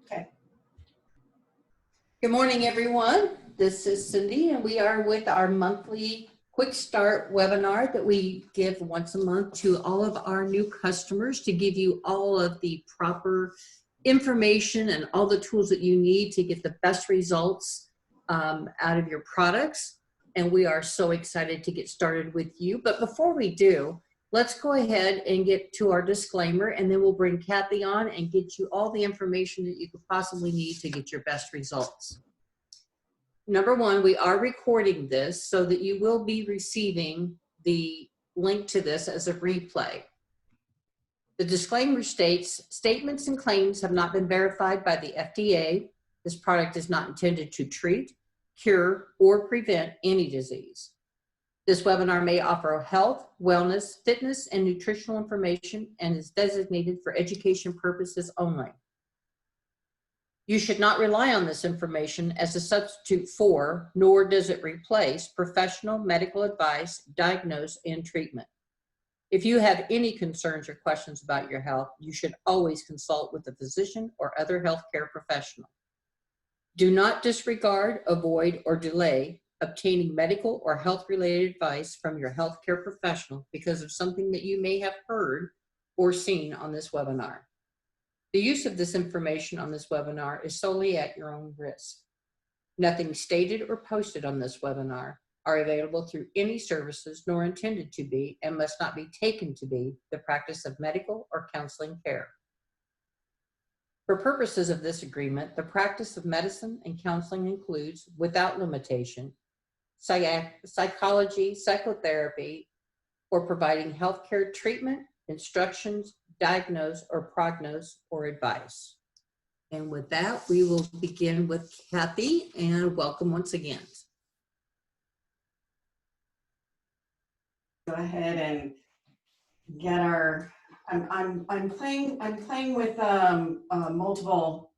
Okay. Good morning, everyone. This is Cindy, and we are with our monthly Quick Start webinar that we give once a month to all of our new customers to give you all of the proper information and all the tools that you need to get the best results out of your products. And we are so excited to get started with you. But before we do, let's go ahead and get to our disclaimer, and then we'll bring Kathy on and get you all the information that you could possibly need to get your best results. Number one, we are recording this so that you will be receiving the link to this as a replay. The disclaimer states, statements and claims have not been verified by the FDA. This product is not intended to treat, cure, or prevent any disease. This webinar may offer health, wellness, fitness, and nutritional information and is designated for education purposes only. You should not rely on this information as a substitute for, nor does it replace, professional medical advice, diagnosis, and treatment. If you have any concerns or questions about your health, you should always consult with a physician or other healthcare professional. Do not disregard, avoid, or delay obtaining medical or health-related advice from your healthcare professional because of something that you may have heard or seen on this webinar. The use of this information on this webinar is solely at your own risk. Nothing stated or posted on this webinar are available through any services nor intended to be and must not be taken to be the practice of medical or counseling care. For purposes of this agreement, the practice of medicine and counseling includes, without limitation, psychology, psychotherapy, or providing healthcare treatment, instructions, diagnose, or prognose, or advice. And with that, we will begin with Kathy, and welcome once again. Go ahead and get our. I'm playing with multiple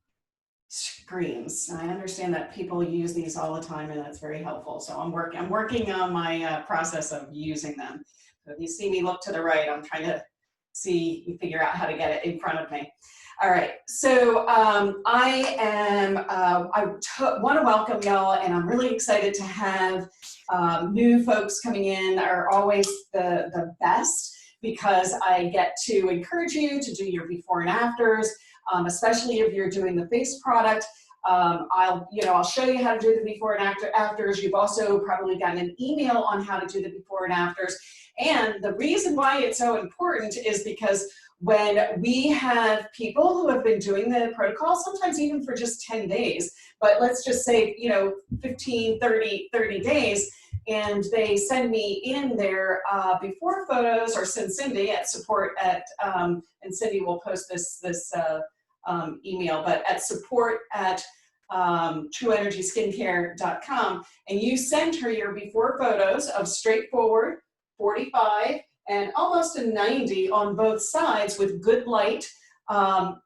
screens. I understand that people use these all the time, and that's very helpful. So I'm working on my process of using them. So if you see me look to the right, I'm trying to figure out how to get it in front of me. All right, so I want to welcome y'all, and I'm really excited to have new folks coming in. Are always the best because I get to encourage you to do your before and afters, especially if you're doing the face product. I'll show you how to do the before and afters. You've also probably gotten an email on how to do the before and afters. And the reason why it's so important is because when we have people who have been doing the protocol, sometimes even for just 10 days, but let's just say, 15, 30 days, and they send me in their before photos, or send Cindy at support at, and Cindy will post this email, but at support at truenergyskincare.com, and you send her your before photos of straightforward 45 and almost a 90 on both sides with good light.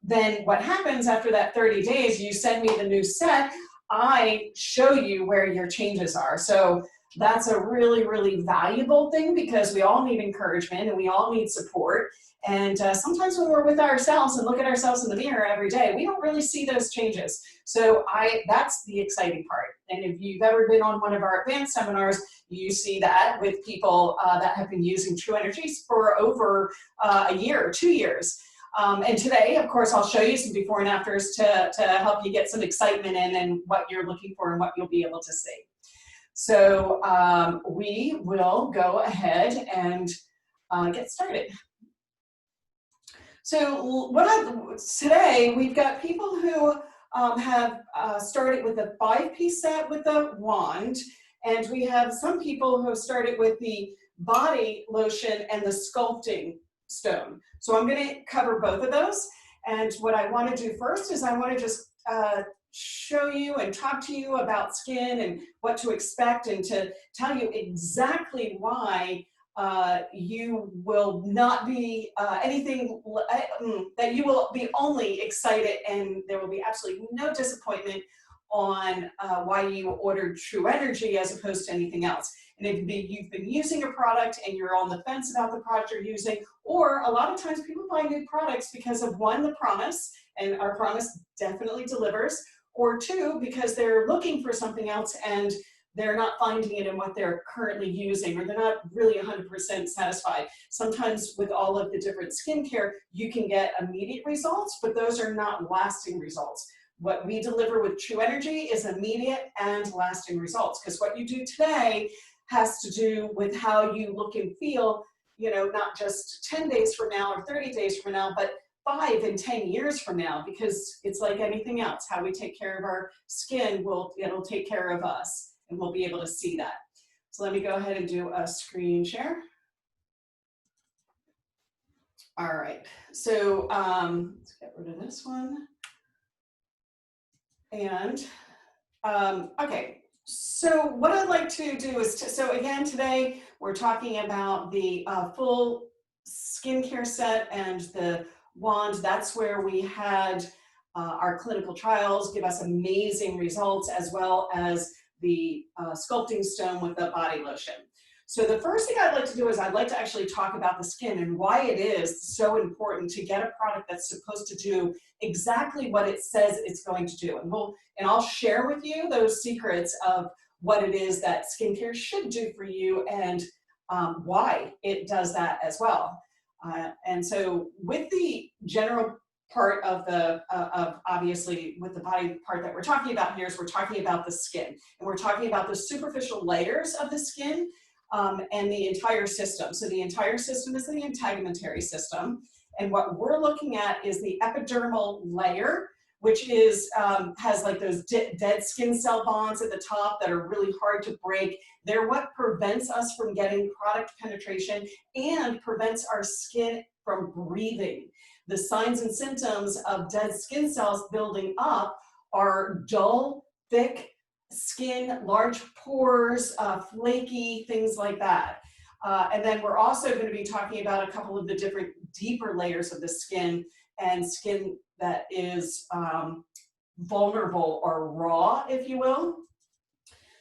Then what happens after that 30 days, you send me the new set, I show you where your changes are. So that's a really, really valuable thing because we all need encouragement and we all need support. And sometimes when we're with ourselves and look at ourselves in the mirror every day, we don't really see those changes. So that's the exciting part. And if you've ever been on one of our advanced seminars, you see that with people that have been using Tru Energy for over a year or 2 years. And today, of course, I'll show you some before and afters to help you get some excitement in and what you're looking for and what you'll be able to see. So we will go ahead and get started. So today we've got people who have started with a 5-piece set with a wand, and we have some people who have started with the body lotion and the sculpting stone. So I'm going to cover both of those, and what I want to do first is I want to just show you and talk to you about skin and what to expect, and to tell you exactly why you will not be anything that you will be only excited, and there will be absolutely no disappointment on why you ordered Tru Energy as opposed to anything else. And if you've been using a product and you're on the fence about the product you're using, or a lot of times people buy new products because of one, the promise, and our promise definitely delivers, or two, because they're looking for something else and they're not finding it in what they're currently using, or they're not really 100% satisfied. Sometimes with all of the different skincare, you can get immediate results, but those are not lasting results. What we deliver with Tru Energy is immediate and lasting results, because what you do today has to do with how you look and feel, you know, not just 10 days from now or 30 days from now, but 5 and 10 years from now, because it's like anything else. How we take care of our skin, it'll take care of us, and we'll be able to see that. So let me go ahead and do a screen share. All right, so let's get rid of this one. And okay. So what I'd like to do is, so again, today we're talking about the full skincare set and the wand. That's where we had our clinical trials give us amazing results, as well as the sculpting stone with the body lotion. So the first thing I'd like to do is I'd like to actually talk about the skin and why it is so important to get a product that's supposed to do exactly what it says it's going to do. And I'll share with you those secrets of what it is that skincare should do for you, and why it does that as well. And so with the general part of the, obviously with the body part that we're talking about here, is we're talking about the skin. And we're talking about the superficial layers of the skin, and the entire system. So the entire system is the integumentary system. And what we're looking at is the epidermal layer, which is, has like those dead skin cell bonds at the top that are really hard to break. They're what prevents us from getting product penetration and prevents our skin from breathing. The signs and symptoms of dead skin cells building up are dull, thick skin, large pores, flaky, things like that. And then we're also going to be talking about a couple of the different deeper layers of the skin, and skin that is vulnerable or raw, if you will.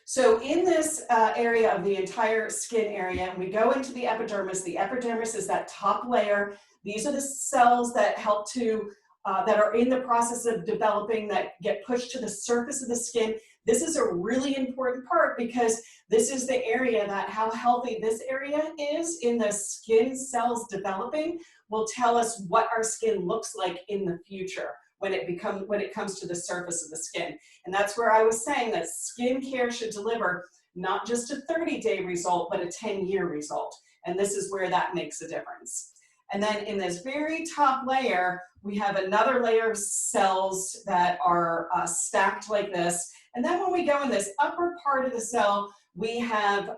So in this area of the entire skin area, we go into the epidermis. The epidermis is that top layer. These are the cells that help to, that are in the process of developing, that get pushed to the surface of the skin. This is a really important part, because this is the area that how healthy this area is in the skin cells developing will tell us what our skin looks like in the future when it comes to the surface of the skin. And that's where I was saying that skincare should deliver not just a 30-day result, but a 10-year result. And this is where that makes a difference. And then in this very top layer, we have another layer of cells that are stacked like this. And then when we go in this upper part of the cell, we have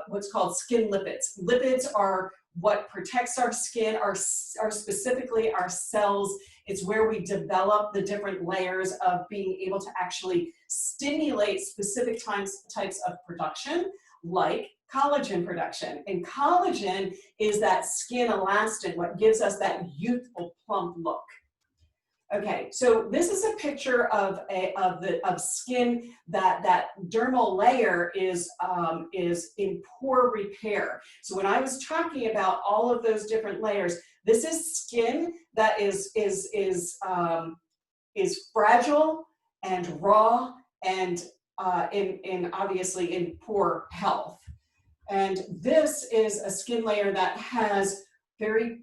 what's called skin lipids. Lipids are what protects our skin, our specifically our cells. It's where we develop the different layers of being able to actually stimulate specific types of production, like collagen production. And collagen is that skin elastin, what gives us that youthful, plump look. Okay, so this is a picture of skin that dermal layer is in poor repair. So when I was talking about all of those different layers, this is skin that is fragile and raw and obviously in poor health. And this is a skin layer that has very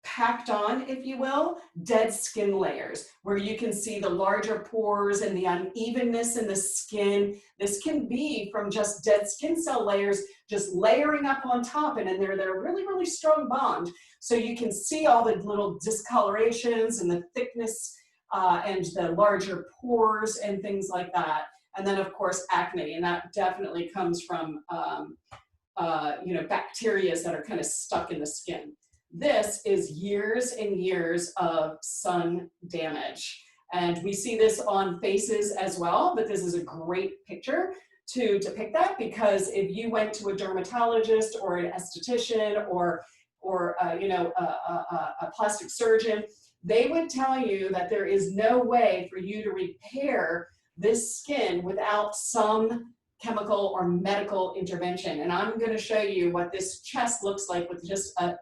packed on, if you will, dead skin layers, where you can see the larger pores and the unevenness in the skin. This can be from just dead skin cell layers just layering up on top, and then they're really, really strong bond. So you can see all the little discolorations and the thickness and the larger pores and things like that. And then of course acne, and that definitely comes from bacteria that are kind of stuck in the skin. This is years and years of sun damage. And we see this on faces as well, but this is a great picture to depict that, because if you went to a dermatologist or an esthetician or a plastic surgeon, they would tell you that there is no way for you to repair this skin without some chemical or medical intervention. And I'm going to show you what this chest looks like with just a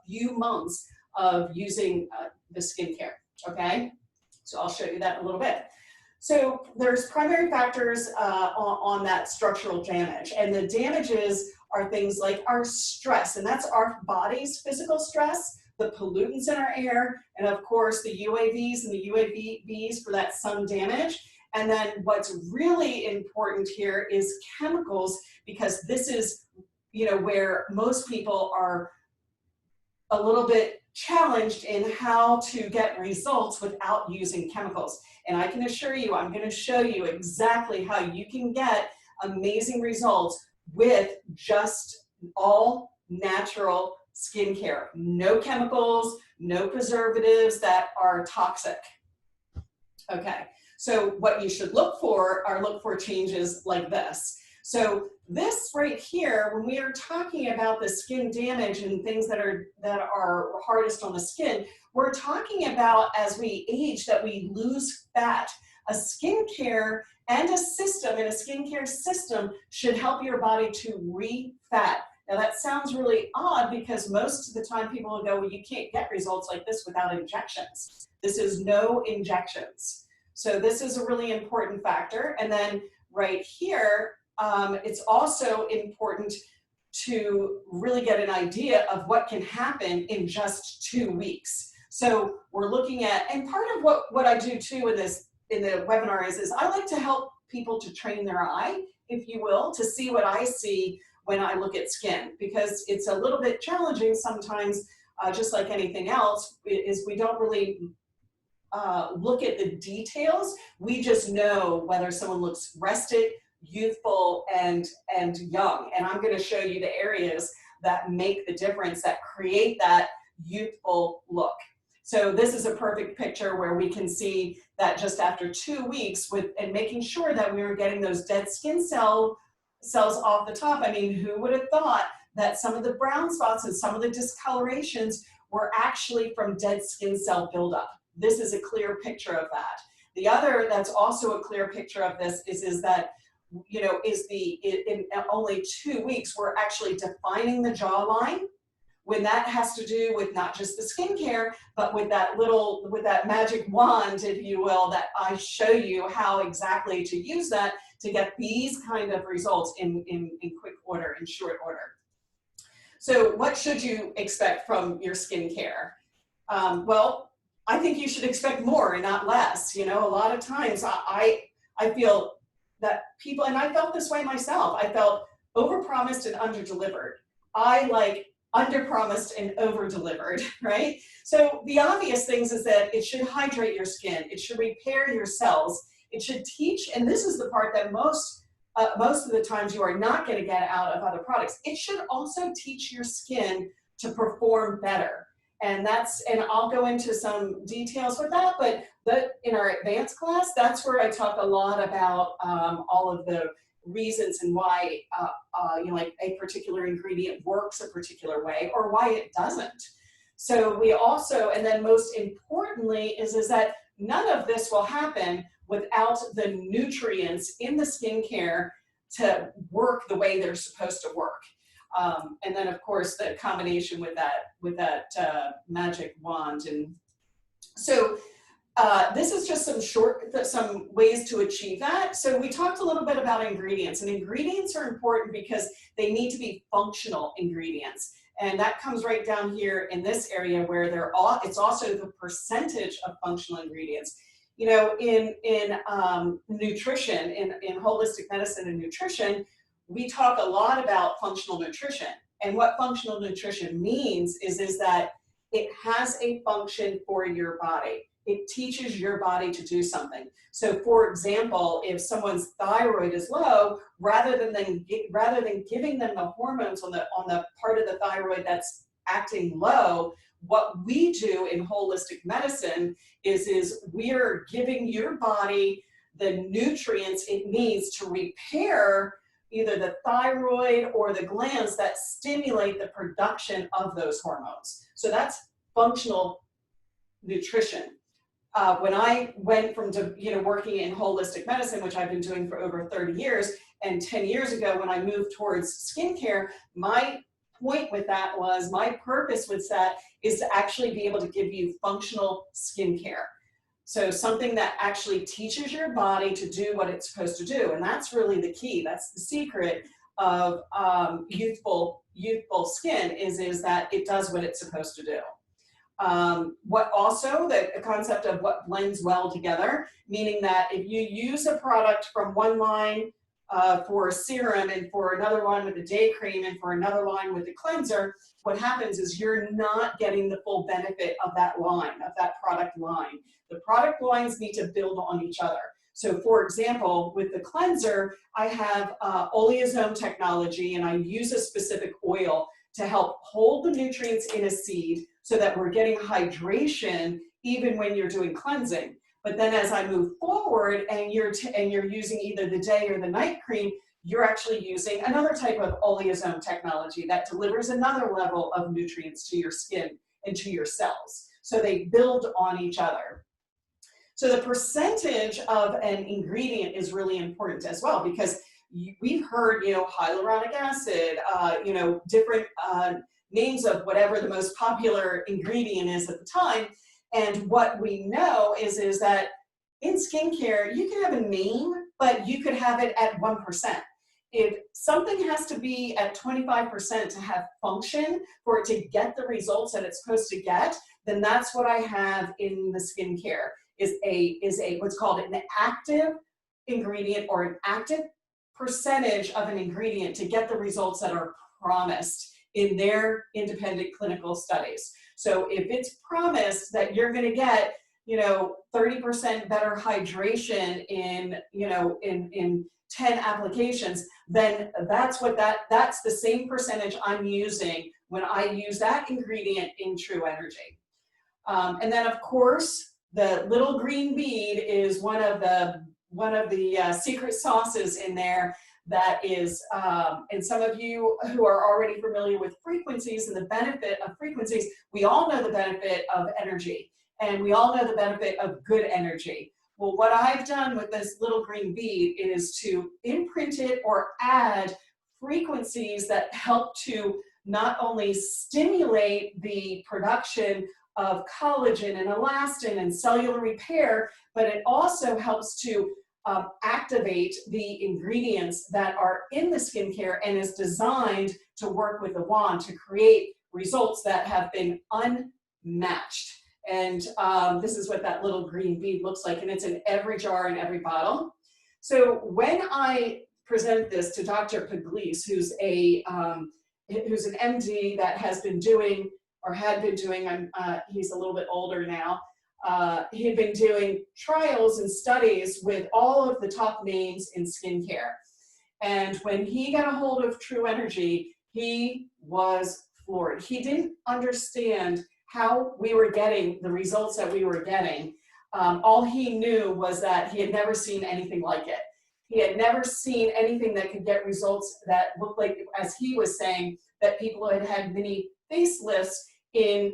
few months of using the skincare. Okay, so I'll show you that in a little bit. So there's primary factors on that structural damage, and the damages are things like our stress, and that's our body's physical stress, the pollutants in our air, and of course the UAVs and the UAVs for that sun damage. And then what's really important here is chemicals, because this is, where most people are a little bit challenged in how to get results without using chemicals. And I can assure you, I'm going to show you exactly how you can get amazing results with just all natural skincare. No chemicals, no preservatives that are toxic. Okay, so what you should look for changes like this. So this right here, when we are talking about the skin damage and things that are hardest on the skin, we're talking about as we age that we lose fat. A skincare and a skincare system should help your body to re-fat. Now that sounds really odd because most of the time people will go, well, you can't get results like this without injections. This is no injections. So this is a really important factor. And then right here, it's also important to really get an idea of what can happen in just 2 weeks. So we're looking at, and part of what I do too in the webinar is I like to help people to train their eye, if you will, to see what I see when I look at skin, because it's a little bit challenging sometimes, just like anything else, is we don't really look at the details. We just know whether someone looks rested, youthful, and young. And I'm going to show you the areas that make the difference, that create that youthful look. So this is a perfect picture where we can see that just after 2 weeks and making sure that we were getting those dead skin cells off the top. I mean, who would have thought that some of the brown spots and some of the discolorations were actually from dead skin cell buildup? This is a clear picture of that. The other that's also a clear picture of this is that, in only 2 weeks, we're actually defining the jawline, when that has to do with not just the skincare, but with that magic wand, if you will, that I show you how exactly to use that to get these kind of results in quick order, in short order. So what should you expect from your skincare? Well, I think you should expect more and not less. A lot of times I feel that people, and I felt this way myself, I felt overpromised and underdelivered. I like underpromised and over-delivered, right? So the obvious things is that it should hydrate your skin, it should repair your cells, it should teach, and this is the part that most of the times you are not going to get out of other products. It should also teach your skin to perform better. And I'll go into some details with that, but in our advanced class, that's where I talk a lot about all of the reasons and why like a particular ingredient works a particular way or why it doesn't. So we also, and then most importantly is that none of this will happen without the nutrients in the skincare to work the way they're supposed to work. And then of course the combination with that magic wand. And so this is just some ways to achieve that. So we talked a little bit about ingredients, and ingredients are important because they need to be functional ingredients. And that comes right down here in this area where it's also the percentage of functional ingredients. In nutrition, in holistic medicine and nutrition, we talk a lot about functional nutrition. And what functional nutrition means is that it has a function for your body. It teaches your body to do something. So for example, if someone's thyroid is low, rather than giving them the hormones on the part of the thyroid that's acting low, what we do in holistic medicine is we're giving your body the nutrients it needs to repair either the thyroid or the glands that stimulate the production of those hormones. So that's functional nutrition. When I went from working in holistic medicine, which I've been doing for over 30 years, and 10 years ago when I moved towards skincare, my point with that was, my purpose with that is to actually be able to give you functional skincare. So something that actually teaches your body to do what it's supposed to do. And that's really the key. That's the secret of youthful skin is that it does what it's supposed to do. What also, the concept of what blends well together, meaning that if you use a product from one line for a serum and for another one with a day cream and for another line with a cleanser, what happens is you're not getting the full benefit of that line, of that product line. The product lines need to build on each other. So for example, with the cleanser, I have oleosome technology, and I use a specific oil to help hold the nutrients in a seed so that we're getting hydration even when you're doing cleansing. But then as I move forward and you're using either the day or the night cream, you're actually using another type of oleosome technology that delivers another level of nutrients to your skin and to your cells. So they build on each other. So the percentage of an ingredient is really important as well, because we've heard, hyaluronic acid, different names of whatever the most popular ingredient is at the time. And what we know is that in skincare, you can have a name, but you could have it at 1%. If something has to be at 25% to have function for it to get the results that it's supposed to get, then that's what I have in the skincare, is a what's called an active ingredient, or an active percentage of an ingredient to get the results that are promised in their independent clinical studies. So if it's promised that you're going to get, 30% better hydration in 10 applications, then that's the same percentage I'm using when I use that ingredient in Tru Energy. And then of course, the little green bead is one of the secret sauces in there. That is, and some of you who are already familiar with frequencies and the benefit of frequencies, we all know the benefit of energy, and we all know the benefit of good energy. Well, what I've done with this little green bead is to imprint it or add frequencies that help to not only stimulate the production of collagen and elastin and cellular repair, but it also helps to activate the ingredients that are in the skincare, and is designed to work with the wand to create results that have been unmatched. And this is what that little green bead looks like, and it's in every jar and every bottle. So when I present this to Dr. Pugliese, who's an MD that has been doing, or had been doing, he's a little bit older now, he had been doing trials and studies with all of the top names in skincare. And when he got a hold of Tru Energy, he was floored. He didn't understand how we were getting the results that we were getting. All he knew was that he had never seen anything like it. He had never seen anything that could get results that looked like, as he was saying, that people had had mini facelifts in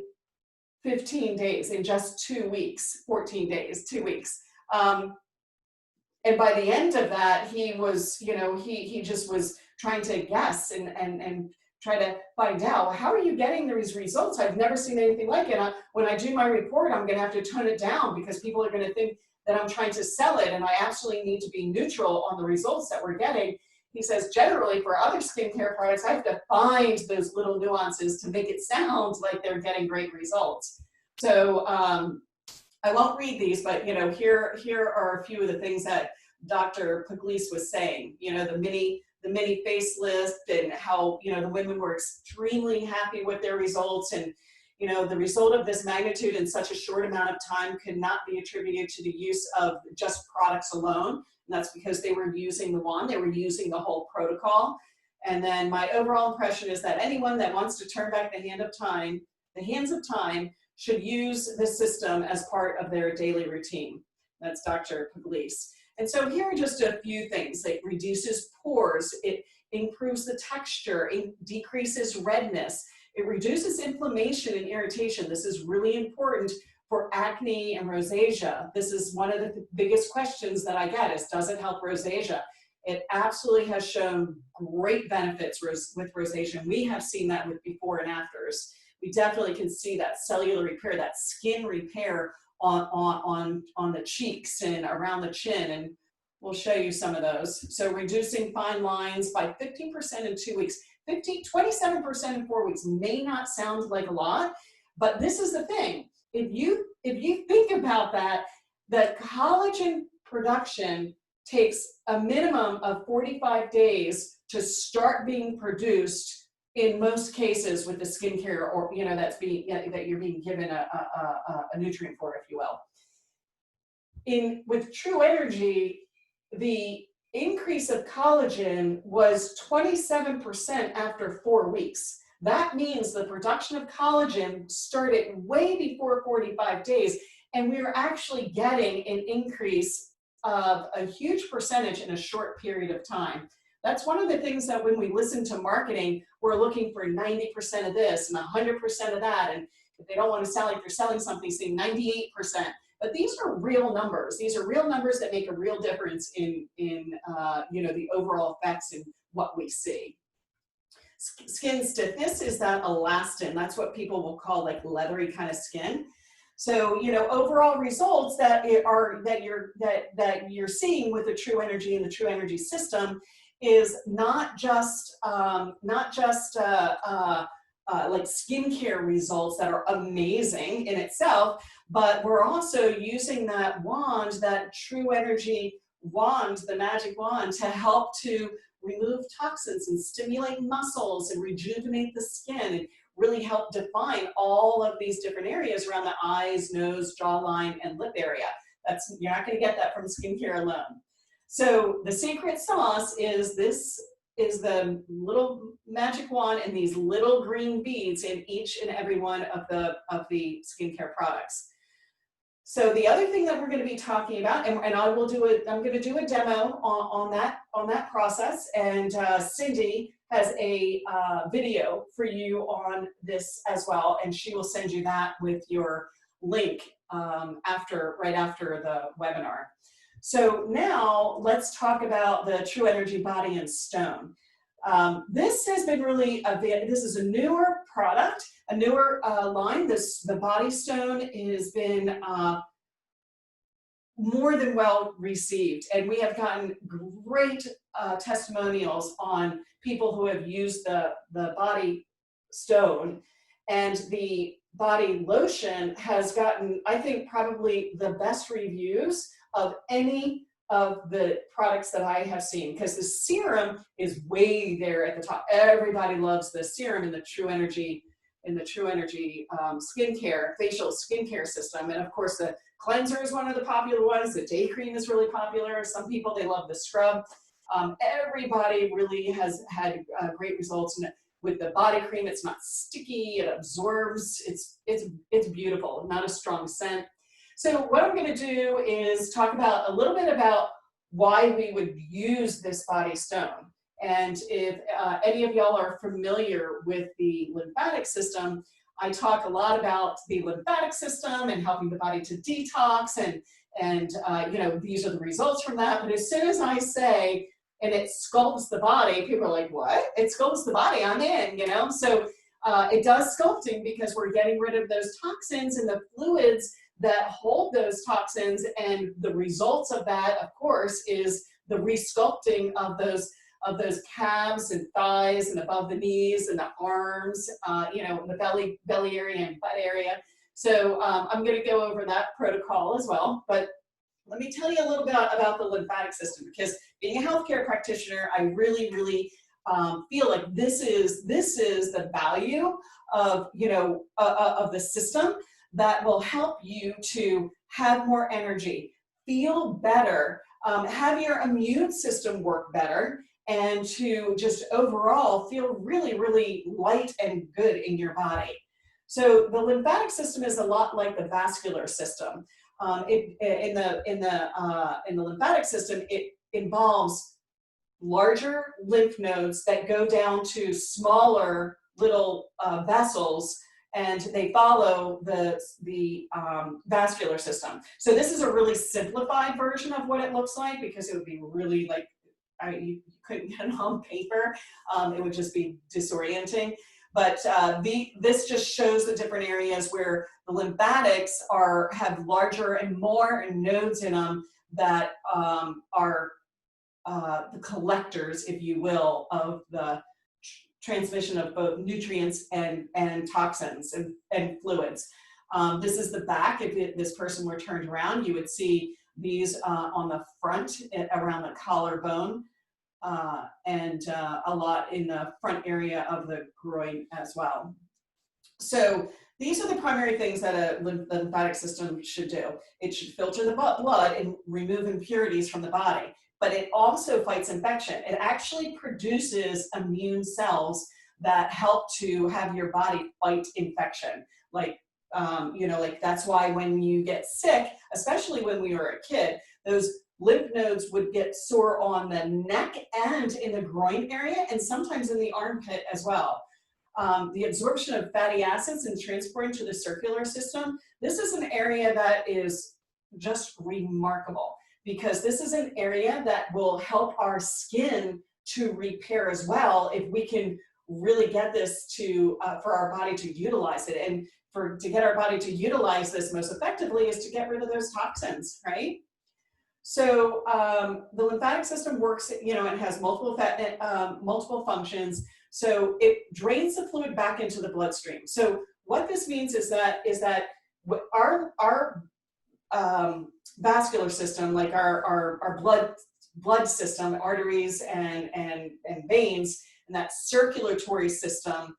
15 days, in just 2 weeks, 14 days, 2 weeks. And by the end of that, he was, he just was trying to guess and try to find out, how are you getting these results? I've never seen anything like it. When I do my report, I'm going to have to tone it down because people are going to think that I'm trying to sell it, and I absolutely need to be neutral on the results that we're getting. He says, generally, for other skincare products, I have to find those little nuances to make it sound like they're getting great results. So I won't read these, but here are a few of the things that Dr. Pugliese was saying. The mini facelift, and how the women were extremely happy with their results, and the result of this magnitude in such a short amount of time could not be attributed to the use of just products alone. And that's because they were using the wand, they were using the whole protocol. And then my overall impression is that anyone that wants to turn back the hands of time should use this system as part of their daily routine. That's Dr. Pugliese. And so here are just a few things. It reduces pores, it improves the texture, it decreases redness, it reduces inflammation and irritation. This is really important for acne and rosacea. This is one of the biggest questions that I get is, does it help rosacea? It absolutely has shown great benefits with rosacea. We have seen that with before and afters. We definitely can see that cellular repair, that skin repair on the cheeks and around the chin, and we'll show you some of those. So reducing fine lines by 15% in 2 weeks, 27% in 4 weeks may not sound like a lot, but this is the thing. If you think about that, the collagen production takes a minimum of 45 days to start being produced in most cases with the skincare, or that you're being given a nutrient for, if you will. With Tru Energy, the increase of collagen was 27% after 4 weeks. That means the production of collagen started way before 45 days, and we are actually getting an increase of a huge percentage in a short period of time. That's one of the things that when we listen to marketing, we're looking for 90% of this and 100% of that, and if they don't want to sound like they're selling something, say 98%. But these are real numbers. These are real numbers that make a real difference in the overall effects in what we see. Skin stiffness is that elastin. That's what people will call like leathery kind of skin. So overall results that you're seeing with the Tru Energy and the Tru Energy system is not just like skincare results that are amazing in itself, but we're also using that wand, that Tru Energy wand, the magic wand, to help to remove toxins and stimulate muscles and rejuvenate the skin and really help define all of these different areas around the eyes, nose, jawline, and lip area. You're not going to get that from skincare alone. So the secret sauce is the little magic wand and these little green beads in each and every one of the skincare products. So the other thing that we're going to be talking about, and I'm going to do a demo on that process, and Cindy has a video for you on this as well, and she will send you that with your link right after the webinar. So now let's talk about the Tru Energy Body and Stone. This has been this is a newer product, a newer line. The Body Stone has been more than well received, and we have gotten great testimonials on people who have used the Body Stone, and the Body Lotion has gotten, I think, probably the best reviews of any of the products that I have seen, because the serum is way there at the top. Everybody loves the serum in the Tru Energy skincare, facial skincare system. And of course, the cleanser is one of the popular ones. The day cream is really popular. Some people, they love the scrub. Everybody really has had great results. And with the body cream, it's not sticky, it absorbs, it's beautiful, not a strong scent. So what I'm going to do is talk about a little bit about why we would use this Body Stone. And if any of y'all are familiar with the lymphatic system, I talk a lot about the lymphatic system and helping the body to detox, and these are the results from that. But as soon as I say, and it sculpts the body, people are like, what? It sculpts the body, I'm in, So it does sculpting because we're getting rid of those toxins and the fluids that hold those toxins, and the results of that, of course, is the resculpting of those calves and thighs and above the knees and the arms, the belly area and butt area. So I'm going to go over that protocol as well. But let me tell you a little bit about the lymphatic system, because being a healthcare practitioner, I really, really feel like this is the value of the system that will help you to have more energy, feel better, have your immune system work better, and to just overall feel really, really light and good in your body. So the lymphatic system is a lot like the vascular system. In the lymphatic system, it involves larger lymph nodes that go down to smaller little vessels and they follow the vascular system. So this is a really simplified version of what it looks like, because it would be really like, you couldn't get it on paper. It would just be disorienting. But this just shows the different areas where the lymphatics have larger and more nodes in them that are the collectors, if you will, of the transmission of both nutrients and toxins and fluids. This is the back. If this person were turned around, you would see these on the front around the collarbone, and a lot in the front area of the groin as well. So these are the primary things that a lymphatic system should do. It should filter the blood and remove impurities from the body, but it also fights infection. It actually produces immune cells that help to have your body fight infection. Like, like that's why when you get sick, especially when we were a kid, those lymph nodes would get sore on the neck and in the groin area, and sometimes in the armpit as well. The absorption of fatty acids and transporting to the circular system, this is an area that is just remarkable, because this is an area that will help our skin to repair as well, if we can really get this to for our body to utilize it. And to get our body to utilize this most effectively is to get rid of those toxins, right? So the lymphatic system works, it has multiple functions. So it drains the fluid back into the bloodstream. So what this means is that our vascular system, like our blood system, arteries and veins, and that circulatory system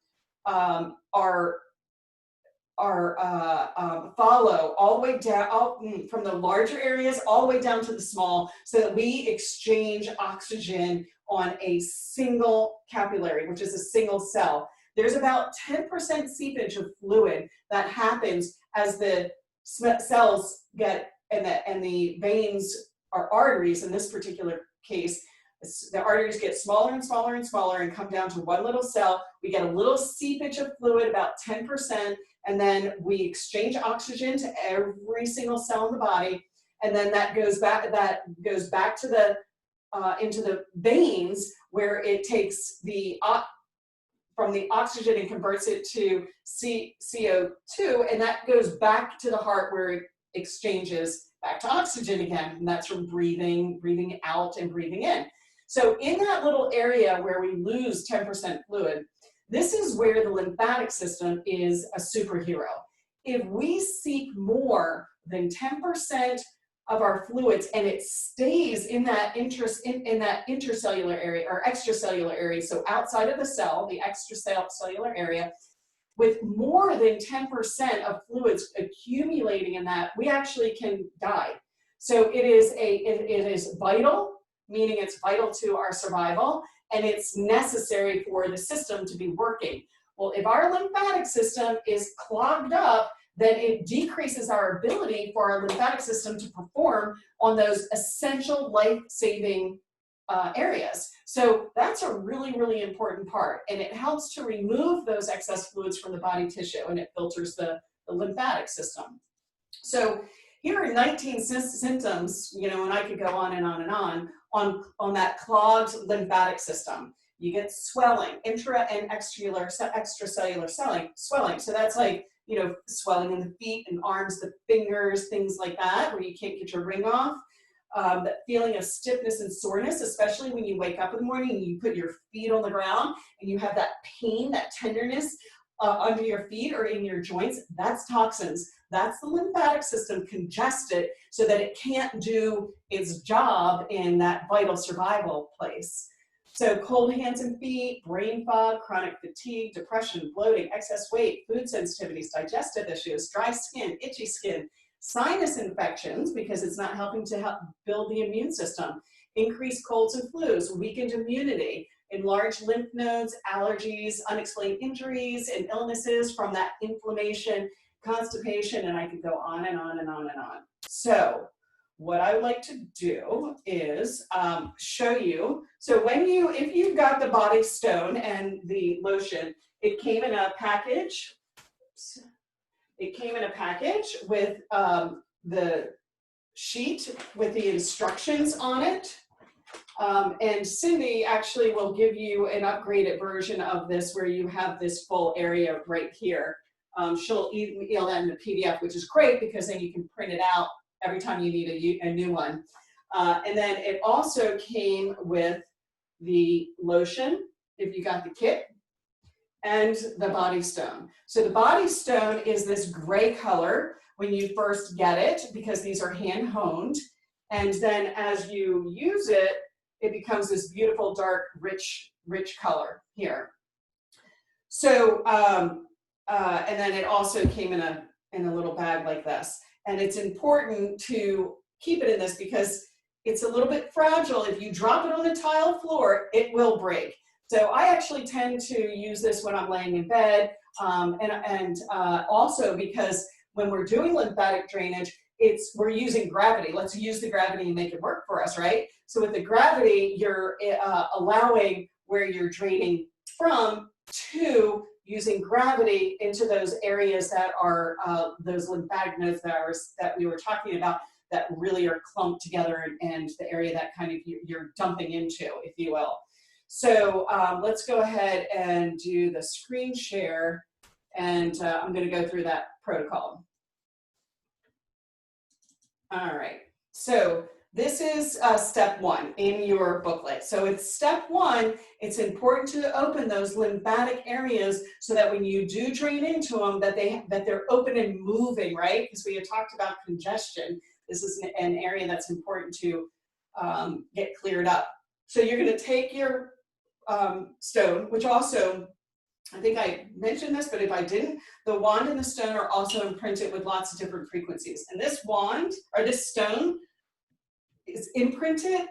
follow all the way down from the larger areas all the way down to the small, so that we exchange oxygen on a single capillary, which is a single cell. There's about 10% seepage of fluid that happens as the cells get, and the veins or arteries in this particular case, the arteries get smaller and smaller and smaller and come down to one little cell. We get a little seepage of fluid, about 10%, and then we exchange oxygen to every single cell in the body, and then that goes back to the into the veins, where it takes from the oxygen and converts it to CO2, and that goes back to the heart, where it exchanges back to oxygen again, and that's from breathing out and breathing in. So in that little area where we lose 10% fluid, this is where the lymphatic system is a superhero. If we seep more than 10% of our fluids, and it stays in that intercellular area or extracellular area, so outside of the cell, the extracellular area, with more than 10% of fluids accumulating in that, we actually can die. So it is vital, meaning it's vital to our survival, and it's necessary for the system to be working. Well, if our lymphatic system is clogged up, then it decreases our ability for our lymphatic system to perform on those essential life-saving areas. So that's a really, really important part, and it helps to remove those excess fluids from the body tissue, and it filters the lymphatic system. So here are 19 symptoms, and I could go on and on and on that clogged lymphatic system. You get swelling, intra and extracellular swelling. So that's like, swelling in the feet and arms, the fingers, things like that, where you can't get your ring off. That feeling of stiffness and soreness, especially when you wake up in the morning and you put your feet on the ground and you have that pain, that tenderness under your feet or in your joints, that's toxins. That's the lymphatic system congested so that it can't do its job in that vital survival place. So cold hands and feet, brain fog, chronic fatigue, depression, bloating, excess weight, food sensitivities, digestive issues, dry skin, itchy skin, sinus infections, because it's not helping to help build the immune system, increased colds and flus, weakened immunity, enlarged lymph nodes, allergies, unexplained injuries and illnesses from that inflammation, constipation, and I could go on and on and on and on. So what I would like to do is show you. So if you've got the Body Stone and the lotion, it came in a package. it came in a package with the sheet with the instructions on it. And Cindy actually will give you an upgraded version of this where you have this full area right here. She'll email that in the PDF, which is great because then you can print it out every time you need a new one. And then it also came with the lotion, if you got the kit, and the body stone. So the body stone is this gray color when you first get it because these are hand honed. And then as you use it, it becomes this beautiful, dark, rich color here. So, and then it also came in a little bag like this. And it's important to keep it in this because it's a little bit fragile. If you drop it on the tile floor, it will break. So I actually tend to use this when I'm laying in bed, and also because when we're doing lymphatic drainage, we're using gravity. Let's use the gravity and make it work for us, right? So with the gravity, you're allowing where you're draining from to using gravity into those areas that are those lymphatic nodes that we were talking about that really are clumped together and the area that kind of you're dumping into, if you will. So let's go ahead and do the screen share, and I'm going to go through that protocol. All right, so this is step 1 in your booklet. So it's step 1, it's important to open those lymphatic areas so that when you do drain into them, that they're open and moving, right? Because we had talked about congestion. This is an area that's important to get cleared up. So you're going to take your stone, which also, I think I mentioned this, but if I didn't, the wand and the stone are also imprinted with lots of different frequencies. And this wand, or this stone, is imprinted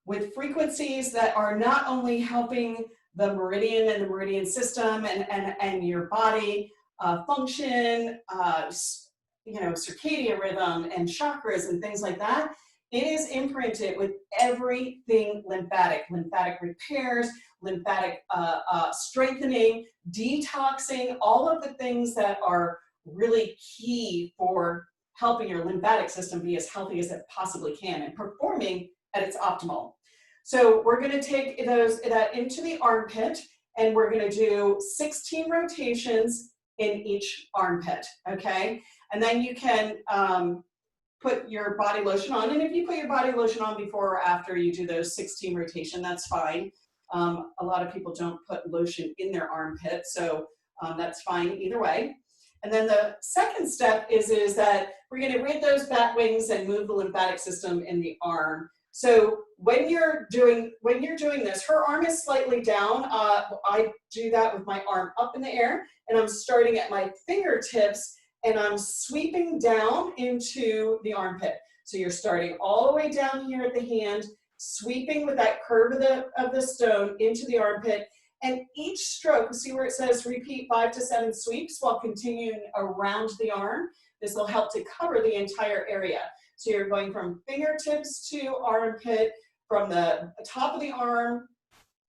with frequencies that are not only helping the meridian and the meridian system and your body function, circadian rhythm and chakras and things like that. It is imprinted with everything lymphatic repairs, lymphatic strengthening, detoxing, all of the things that are really key for helping your lymphatic system be as healthy as it possibly can and performing at its optimal. So we're going to take that into the armpit, and we're going to do 16 rotations in each armpit, okay? And then you can put your body lotion on, and if you put your body lotion on before or after you do those 16 rotation, that's fine. A lot of people don't put lotion in their armpit, so that's fine either way. And then the second step is that we're going to rid those bat wings and move the lymphatic system in the arm. So when you're doing this, her arm is slightly down. I do that with my arm up in the air, and I'm starting at my fingertips, and I'm sweeping down into the armpit. So you're starting all the way down here at the hand, sweeping with that curve of the stone into the armpit. And each stroke, see where it says repeat 5 to 7 sweeps while continuing around the arm. This will help to cover the entire area. So you're going from fingertips to armpit, from the top of the arm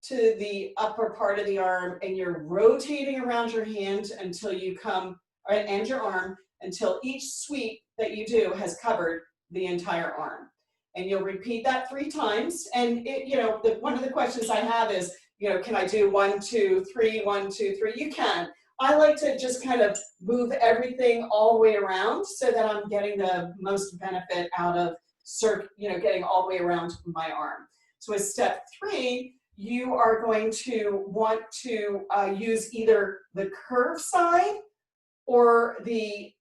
to the upper part of the arm, and you're rotating around your hand until you come, and your arm, until each sweep that you do has covered the entire arm. And you'll repeat that 3 times. And one of the questions I have is, can I do 1, 2, 3, 1, 2, 3? You can. I like to just kind of move everything all the way around so that I'm getting the most benefit out of, getting all the way around my arm. So with step 3, you are going to want to use either the curved side or the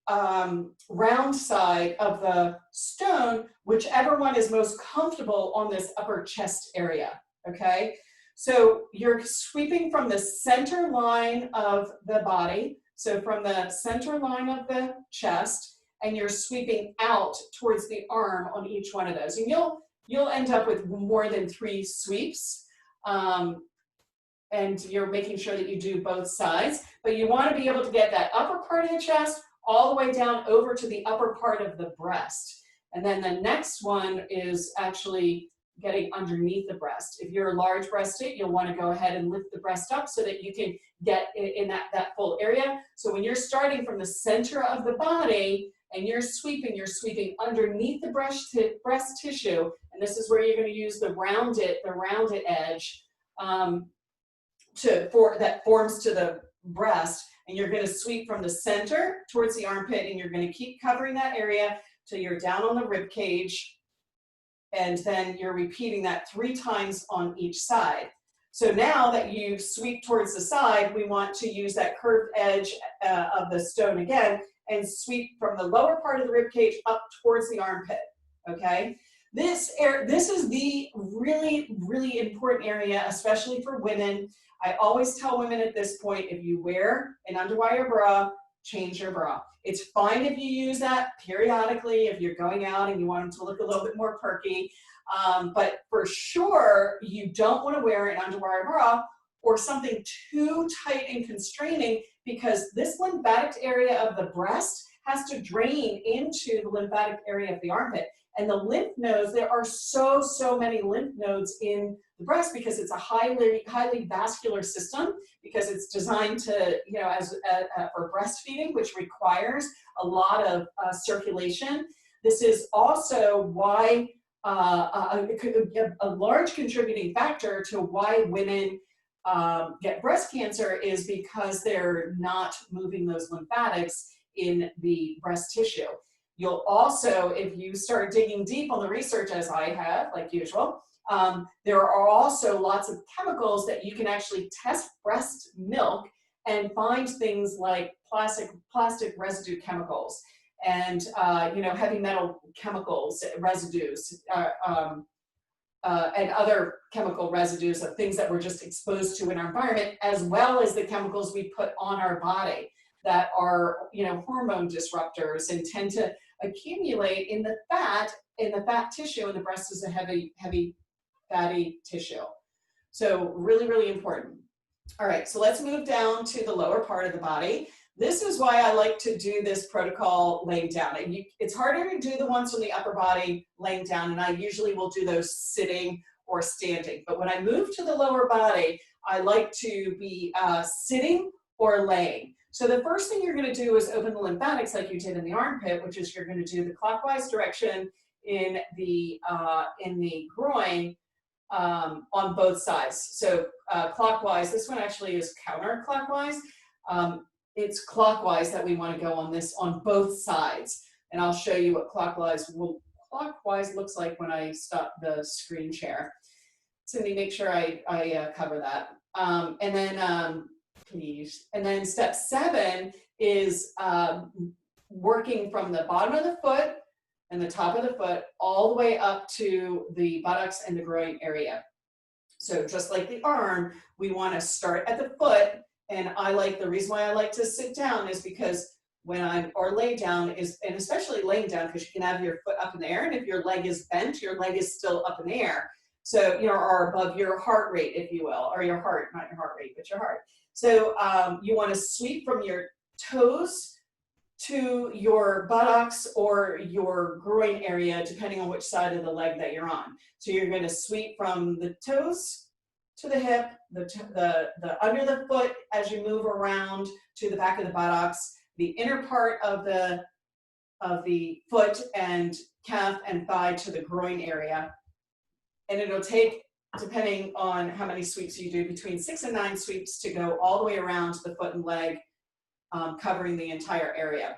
round side of the stone, whichever one is most comfortable on this upper chest area, okay? So you're sweeping from the center line of the body, so from the center line of the chest, and you're sweeping out towards the arm on each one of those. And you'll end up with more than 3 sweeps, and you're making sure that you do both sides, but you want to be able to get that upper part of the chest all the way down over to the upper part of the breast. And then the next one is actually getting underneath the breast. If you're large breasted, you'll want to go ahead and lift the breast up so that you can get in that full area. So when you're starting from the center of the body and you're sweeping underneath the breast tissue, and this is where you're going to use the rounded edge that forms to the breast, and you're going to sweep from the center towards the armpit, and you're going to keep covering that area till you're down on the rib cage, and then you're repeating that 3 times on each side. So now that you sweep towards the side, we want to use that curved edge of the stone again and sweep from the lower part of the rib cage up towards the armpit, okay? This is the really, really important area, especially for women. I always tell women at this point, if you wear an underwire bra, change your bra. It's fine if you use that periodically, if you're going out and you want them to look a little bit more perky, but for sure, you don't want to wear an underwire bra or something too tight and constraining, because this lymphatic area of the breast has to drain into the lymphatic area of the armpit. And the lymph nodes, there are so many lymph nodes in the breast because it's a highly vascular system, because it's designed to, for breastfeeding, which requires a lot of circulation. This is also why a large contributing factor to why women get breast cancer is because they're not moving those lymphatics in the breast tissue. You'll also, if you start digging deep on the research, as I have, like usual, there are also lots of chemicals that you can actually test breast milk and find things like plastic residue chemicals and heavy metal chemicals residues and other chemical residues of things that we're just exposed to in our environment, as well as the chemicals we put on our body that are hormone disruptors and tend to accumulate in the fat tissue, and the breast is a heavy fatty tissue. So really, really important. All right, so let's move down to the lower part of the body. This is why I like to do this protocol laying down. And it's harder to do the ones from the upper body laying down, and I usually will do those sitting or standing. But when I move to the lower body, I like to be sitting or laying. So the first thing you're going to do is open the lymphatics like you did in the armpit, which is you're going to do the clockwise direction in the groin on both sides. So clockwise, this one actually is counterclockwise. It's clockwise that we want to go on this on both sides. And I'll show you what clockwise looks like when I stop the screen share. Cindy, make sure I cover that. And then please. And then step 7 is working from the bottom of the foot and the top of the foot all the way up to the buttocks and the groin area. So just like the arm, we want to start at the foot. And the reason why I like to sit down is because or lay down and especially laying down, because you can have your foot up in the air, and if your leg is bent, your leg is still up in the air. So, or above your heart rate, if you will, or your heart, not your heart rate, but your heart. So you want to sweep from your toes to your buttocks or your groin area, depending on which side of the leg that you're on. So you're going to sweep from the toes to the hip, the under the foot as you move around to the back of the buttocks, the inner part of the foot and calf and thigh to the groin area. And it'll take, depending on how many sweeps you do, between 6 and 9 sweeps to go all the way around the foot and leg, covering the entire area.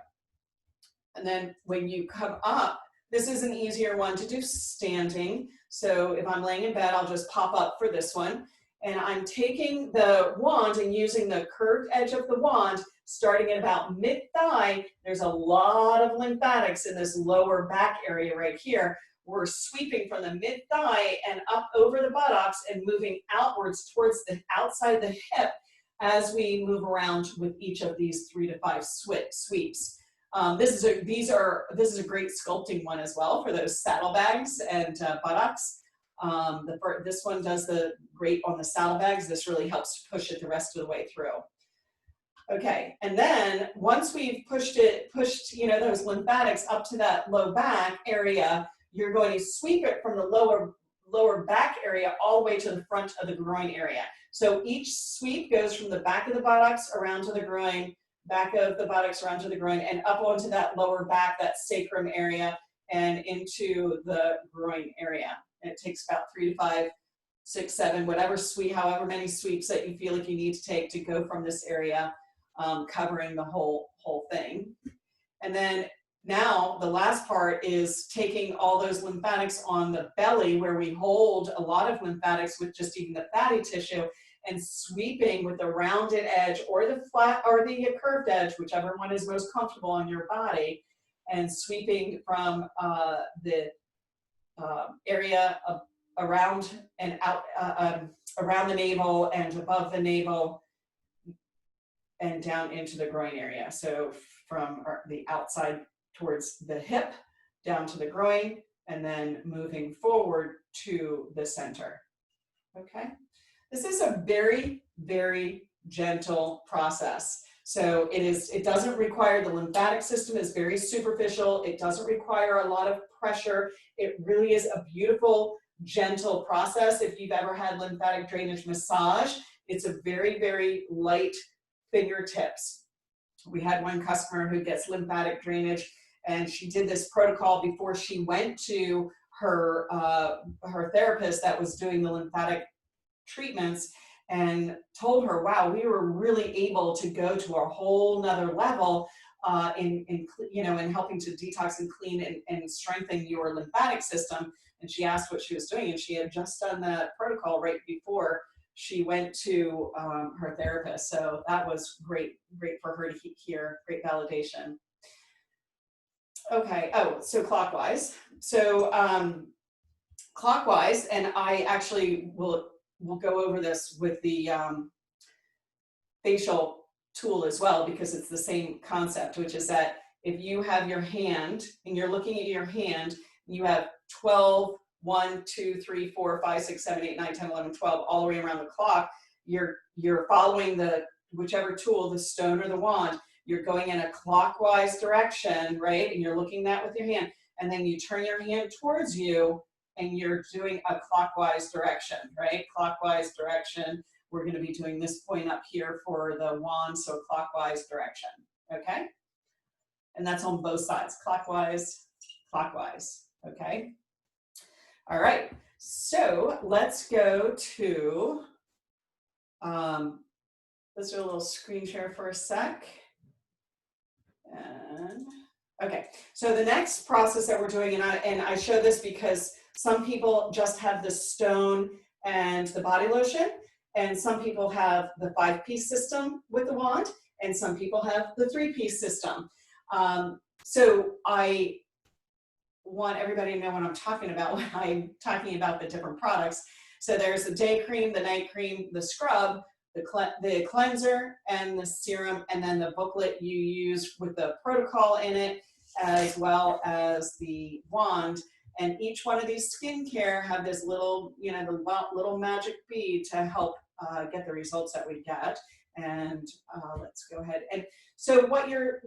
And then when you come up, this is an easier one to do standing. So if I'm laying in bed, I'll just pop up for this one. And I'm taking the wand and using the curved edge of the wand, starting at about mid-thigh. There's a lot of lymphatics in this lower back area right here. We're sweeping from the mid-thigh and up over the buttocks and moving outwards towards the outside of the hip as we move around with each of these 3 to 5 sweeps. This is a great sculpting one as well for those saddlebags and buttocks. This one does the great on the saddlebags. This really helps to push it the rest of the way through. Okay, and then once we've pushed those lymphatics up to that low back area, you're going to sweep it from the lower back area all the way to the front of the groin area. So each sweep goes from the back of the buttocks around to the groin, back of the buttocks around to the groin, and up onto that lower back, that sacrum area, and into the groin area. And it takes about 3 to 5, 6, 7, whatever sweep, however many sweeps that you feel like you need to take to go from this area, covering the whole thing. And then now the last part is taking all those lymphatics on the belly, where we hold a lot of lymphatics with just even the fatty tissue, and sweeping with the rounded edge or the flat or the curved edge, whichever one is most comfortable on your body, and sweeping from the area around and out, around the navel and above the navel and down into the groin area. So from the outside towards the hip, down to the groin, and then moving forward to the center. Okay? This is a very, very gentle process. So it doesn't require, the lymphatic system is very superficial. It doesn't require a lot of pressure. It really is a beautiful, gentle process. If you've ever had lymphatic drainage massage, it's a very, very light fingertips. We had one customer who gets lymphatic drainage, and she did this protocol before she went to her therapist that was doing the lymphatic treatments, and told her, wow, we were really able to go to a whole nother level in helping to detox and clean and strengthen your lymphatic system. And she asked what she was doing, and she had just done that protocol right before she went to her therapist. So that was great for her to hear, great validation. Okay, so clockwise. So clockwise, and I actually will go over this with the facial tool as well, because it's the same concept, which is that if you have your hand and you're looking at your hand, you have 12, 1, 2, 3, 4, 5, 6, 7, 8, 9, 10, 11, 12, all the way around the clock. You're following the whichever tool, the stone or the wand, you're going in a clockwise direction, right? And you're looking that with your hand, and then you turn your hand towards you and you're doing a clockwise direction, right? Clockwise direction. We're going to be doing this point up here for the wand, so clockwise direction, okay? And that's on both sides, clockwise, clockwise, okay? All right, so let's go to, let's do a little screen share for a sec. And, okay, so the next process that we're doing, and I show this because some people just have the stone and the body lotion, and some people have the 5-piece system with the wand, and some people have the 3-piece system. So I want everybody to know what I'm talking about when I'm talking about the different products. So there's the day cream, the night cream, the scrub, the cleanser, and the serum, and then the booklet you use with the protocol in it, as well as the wand. And each one of these skincare have this little, the little magic bead to help get the results that we get. And let's go ahead. And so what you're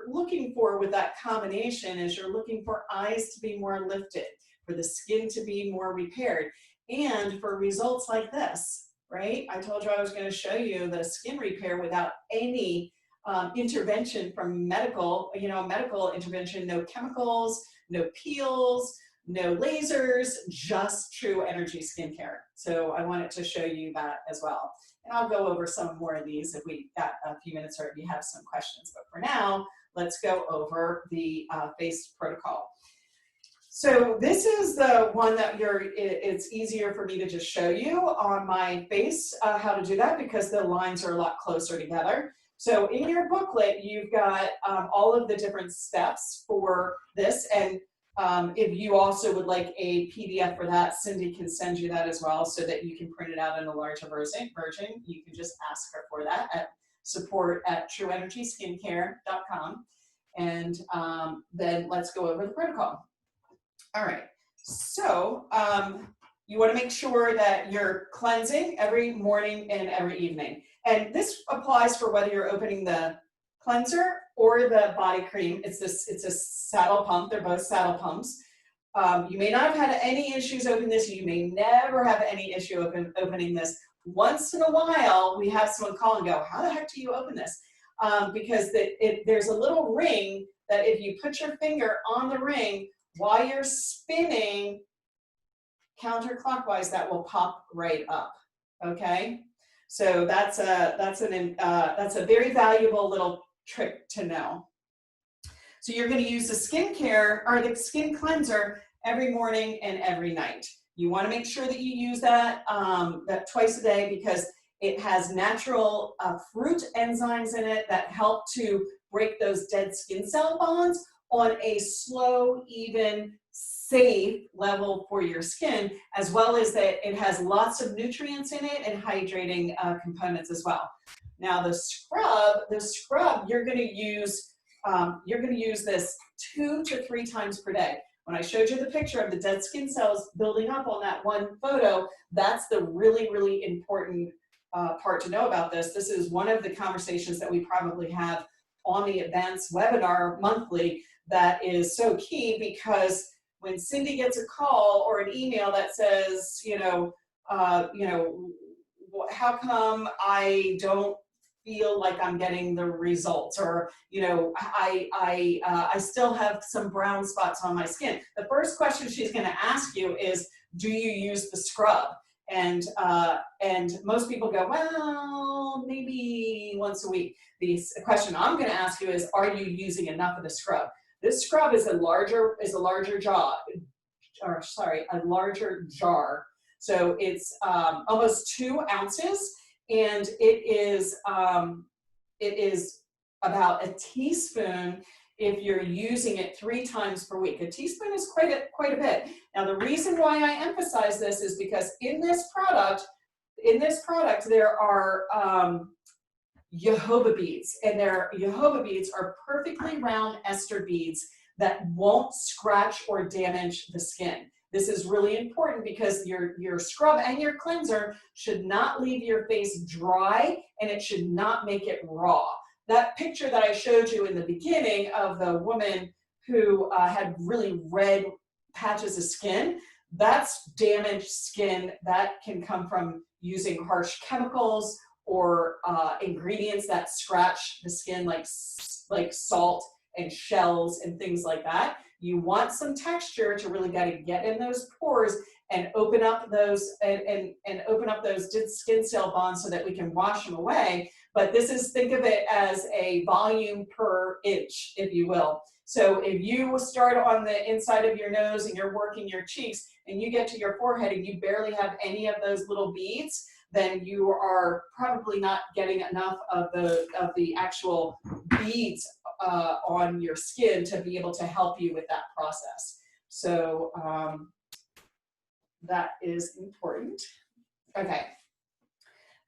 looking for with that combination is you're looking for eyes to be more lifted, for the skin to be more repaired, and for results like this, right? I told you I was going to show you the skin repair without any intervention from medical intervention, no chemicals, no peels, no lasers, just Tru Energy skincare. So I wanted to show you that as well. And I'll go over some more of these if we got a few minutes or if you have some questions. But for now, let's go over the face protocol. So this is the one that it's easier for me to just show you on my face how to do that, because the lines are a lot closer together. So in your booklet, you've got all of the different steps for this. And if you also would like a PDF for that, Cindy can send you that as well so that you can print it out in a larger version. You can just ask her for that at support@truenergyskincare.com. And then let's go over the protocol. All right, so you want to make sure that you're cleansing every morning and every evening. And this applies for whether you're opening the cleanser or the body cream. It's a saddle pump. They're both saddle pumps. You may not have had any issues opening this. You may never have any issue opening this. Once in a while, we have someone call and go, how the heck do you open this? Because there's a little ring that if you put your finger on the ring while you're spinning counterclockwise, that will pop right up, okay? So that's a very valuable little trick to know. So you're going to use the skincare or the skin cleanser every morning and every night. You want to make sure that you use that twice a day because it has natural fruit enzymes in it that help to break those dead skin cell bonds on a slow, even, safe level for your skin, as well as that it has lots of nutrients in it and hydrating components as well. Now the scrub you're going to use this 2 to 3 times per day. When I showed you the picture of the dead skin cells building up on that one photo, that's the really, really important part to know about this. This is one of the conversations that we probably have on the advanced webinar monthly that is so key, because when Cindy gets a call or an email that says, how come I don't feel like I'm getting the results, or I still have some brown spots on my skin. The first question she's going to ask you is, do you use the scrub? And most people go, well, maybe once a week. The question I'm going to ask you is, are you using enough of the scrub? This scrub is a larger jar. So it's almost 2 ounces. And it is about a teaspoon if you're using it 3 times per week. A teaspoon is quite a bit. Now the reason why I emphasize this is because in this product there are jojoba beads, and jojoba beads are perfectly round ester beads that won't scratch or damage the skin. This is really important because your scrub and your cleanser should not leave your face dry, and it should not make it raw. That picture that I showed you in the beginning of the woman who had really red patches of skin, that's damaged skin that can come from using harsh chemicals or ingredients that scratch the skin, like salt and shells and things like that. You want some texture to really get in those pores and open up those and open up those dead skin cell bonds so that we can wash them away. But this is, think of it as a volume per inch, if you will. So if you start on the inside of your nose and you're working your cheeks and you get to your forehead and you barely have any of those little beads, then you are probably not getting enough of the actual beads on your skin to be able to help you with that process. So that is important. Okay.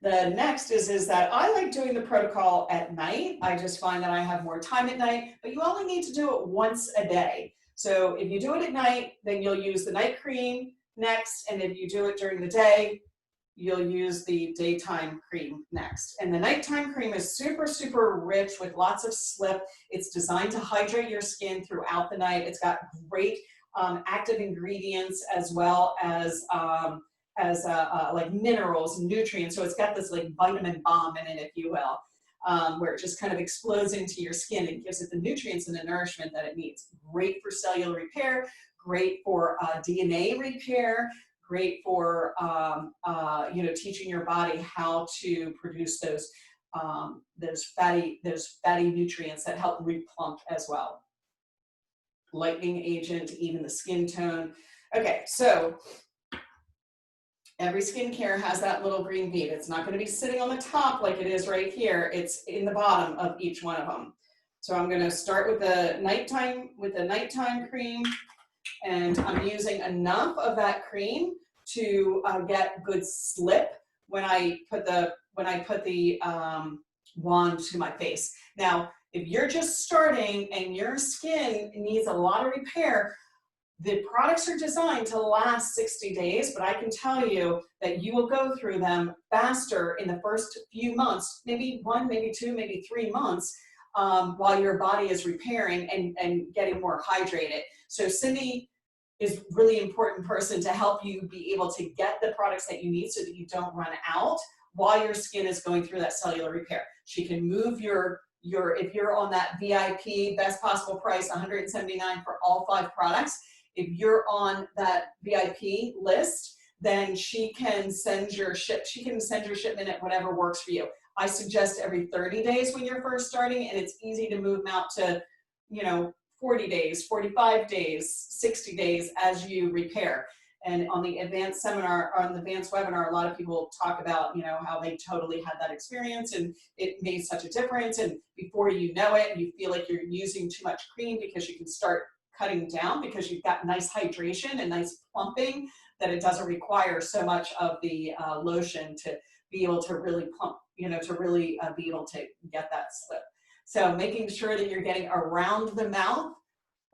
The next is that I like doing the protocol at night. I just find that I have more time at night, but you only need to do it once a day. So if you do it at night, then you'll use the night cream next. And if you do it during the day, you'll use the daytime cream next. And the nighttime cream is super, super rich with lots of slip. It's designed to hydrate your skin throughout the night. It's got great active ingredients as well as like minerals and nutrients. So it's got this like vitamin bomb in it, if you will, where it just kind of explodes into your skin and gives it the nutrients and the nourishment that it needs. Great for cellular repair, great for DNA repair, great for teaching your body how to produce those fatty nutrients that help replump as well. Lightening agent, even the skin tone. Okay, so every skincare has that little green bead. It's not going to be sitting on the top like it is right here. It's in the bottom of each one of them. So I'm going to start with the nighttime cream, and I'm using enough of that cream to get good slip when I put the wand to my face. Now, if you're just starting and your skin needs a lot of repair, the products are designed to last 60 days, but I can tell you that you will go through them faster in the first few months, maybe 1, maybe 2, maybe 3 months, while your body is repairing and getting more hydrated. So Cindy is really important person to help you be able to get the products that you need so that you don't run out while your skin is going through that cellular repair. She can move your if you're on that VIP best possible price, $179 for all 5 products. If you're on that VIP list, then she can send your shipment at whatever works for you. I suggest every 30 days when you're first starting, and it's easy to move them out to, 40 days, 45 days, 60 days as you repair. And on the advanced seminar, on the advanced webinar, a lot of people talk about, how they totally had that experience and it made such a difference. And before you know it, you feel like you're using too much cream because you can start cutting down because you've got nice hydration and nice plumping, that it doesn't require so much of the lotion to be able to really plump, to really be able to get that slip. So making sure that you're getting around the mouth,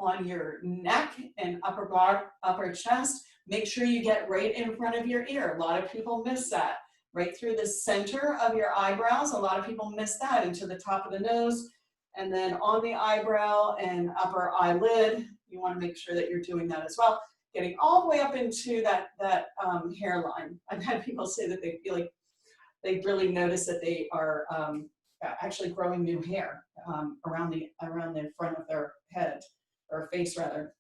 on your neck and upper chest. Make sure you get right in front of your ear. A lot of people miss that. Right through the center of your eyebrows. A lot of people miss that into the top of the nose. And then on the eyebrow and upper eyelid, you want to make sure that you're doing that as well. Getting all the way up into that hairline. I've had people say that they feel like they really notice that they are actually growing new hair around the front of their head, or face rather.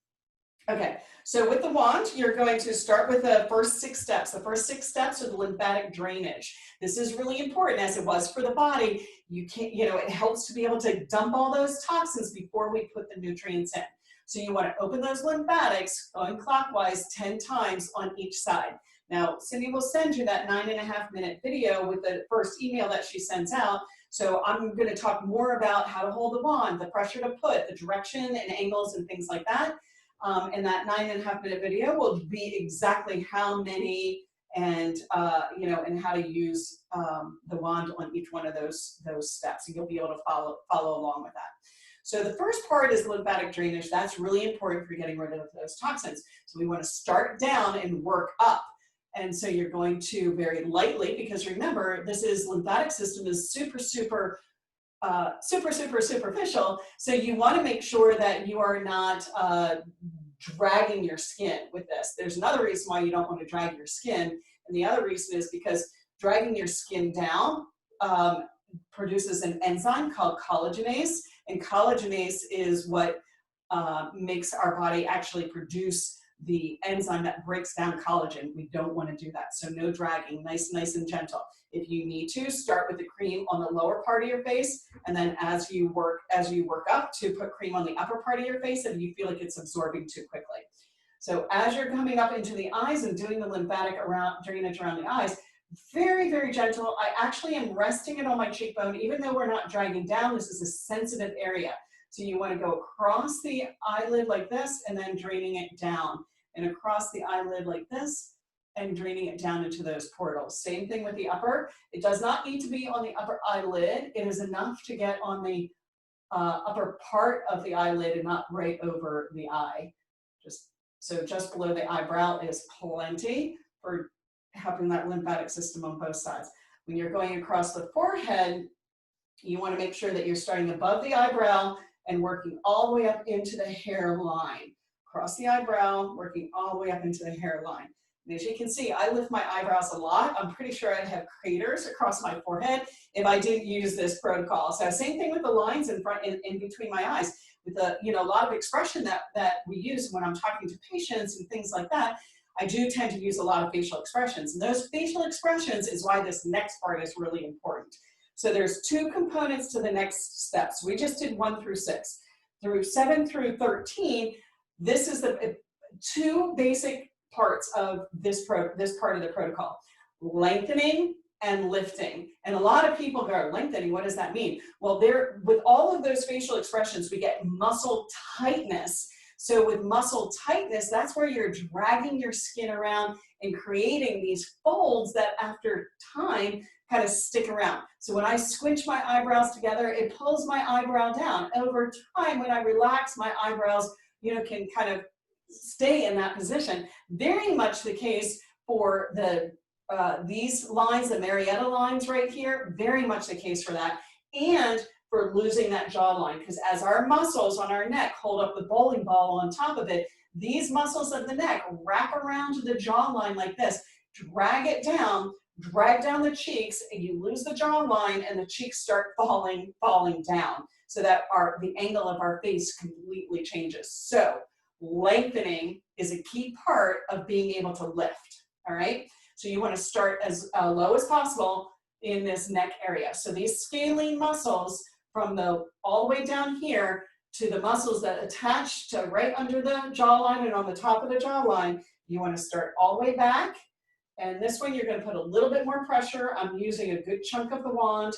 Okay, so with the wand, you're going to start with the first 6 steps. The first 6 steps are the lymphatic drainage. This is really important, as it was for the body. You can't, it helps to be able to dump all those toxins before we put the nutrients in. So you want to open those lymphatics going clockwise 10 times on each side. Now, Cindy will send you that 9.5-minute video with the first email that she sends out. So I'm going to talk more about how to hold the wand, the pressure to put, the direction and angles and things like that. And that 9.5-minute video will be exactly how many and and how to use the wand on each one of those steps. And you'll be able to follow along with that. So the first part is lymphatic drainage. That's really important for getting rid of those toxins. So we want to start down and work up. And so you're going to very lightly, because remember, this is lymphatic system is super superficial. So you want to make sure that you are not dragging your skin with this. There's another reason why you don't want to drag your skin. And the other reason is because dragging your skin down produces an enzyme called collagenase. And collagenase is what makes our body actually produce the enzyme that breaks down collagen. We don't want to do that. So no dragging, nice and gentle. If you need to, start with the cream on the lower part of your face, and then as you work up, to put cream on the upper part of your face if you feel like it's absorbing too quickly. So as you're coming up into the eyes and doing the lymphatic drainage around the eyes, very, very gentle. I actually am resting it on my cheekbone, even though we're not dragging down. This is a sensitive area. So you want to go across the eyelid like this and then draining it down, and across the eyelid like this and draining it down into those portals. Same thing with the upper. It does not need to be on the upper eyelid. It is enough to get on the upper part of the eyelid and not right over the eye. Just below the eyebrow is plenty for helping that lymphatic system on both sides. When you're going across the forehead, you want to make sure that you're starting above the eyebrow and working all the way up into the hairline. Across the eyebrow, working all the way up into the hairline. And as you can see, I lift my eyebrows a lot. I'm pretty sure I'd have craters across my forehead if I didn't use this protocol. So same thing with the lines in front, in between my eyes. With a lot of expression that we use when I'm talking to patients and things like that, I do tend to use a lot of facial expressions. And those facial expressions is why this next part is really important. So there's 2 components to the next steps. We just did 1 through 6. Through 7 through 13, this is the 2 basic parts of this part of the protocol: lengthening and lifting. And a lot of people go, lengthening, what does that mean? Well, with all of those facial expressions, we get muscle tightness. So with muscle tightness, that's where you're dragging your skin around and creating these folds that after time kind of stick around. So when I squinch my eyebrows together, it pulls my eyebrow down. Over time, when I relax, my eyebrows, can kind of stay in that position. Very much the case for these lines, the Marietta lines right here, very much the case for that. And for losing that jawline, because as our muscles on our neck hold up the bowling ball on top of it, these muscles of the neck wrap around to the jawline like this, drag it down, drag down the cheeks, and you lose the jawline and the cheeks start falling down, so that the angle of our face completely changes. So lengthening is a key part of being able to lift, all right? So you want to start as low as possible in this neck area. So these scalene muscles from all the way down here to the muscles that attach to right under the jawline and on the top of the jawline, you want to start all the way back. And this one, you're going to put a little bit more pressure. I'm using a good chunk of the wand,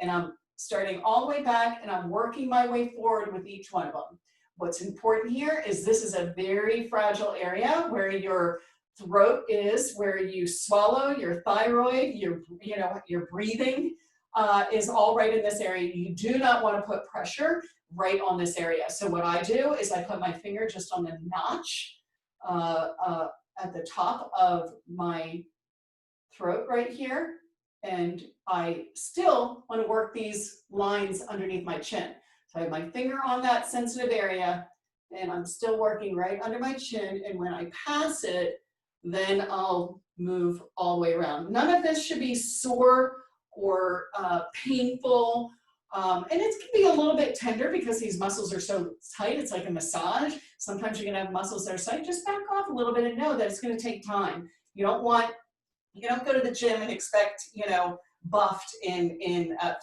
and I'm starting all the way back, and I'm working my way forward with each one of them. What's important here is this is a very fragile area where your throat is, where you swallow, your thyroid, your breathing is all right in this area. You do not want to put pressure right on this area. So what I do is I put my finger just on the notch at the top of my throat right here, and I still want to work these lines underneath my chin. So I have my finger on that sensitive area, and I'm still working right under my chin, and when I pass it, then I'll move all the way around. None of this should be sore or painful, and it can be a little bit tender because these muscles are so tight. It's like a massage. Sometimes you're gonna have muscles that are tight. Just back off a little bit and know that it's gonna take time. You don't go to the gym and expect, buffed in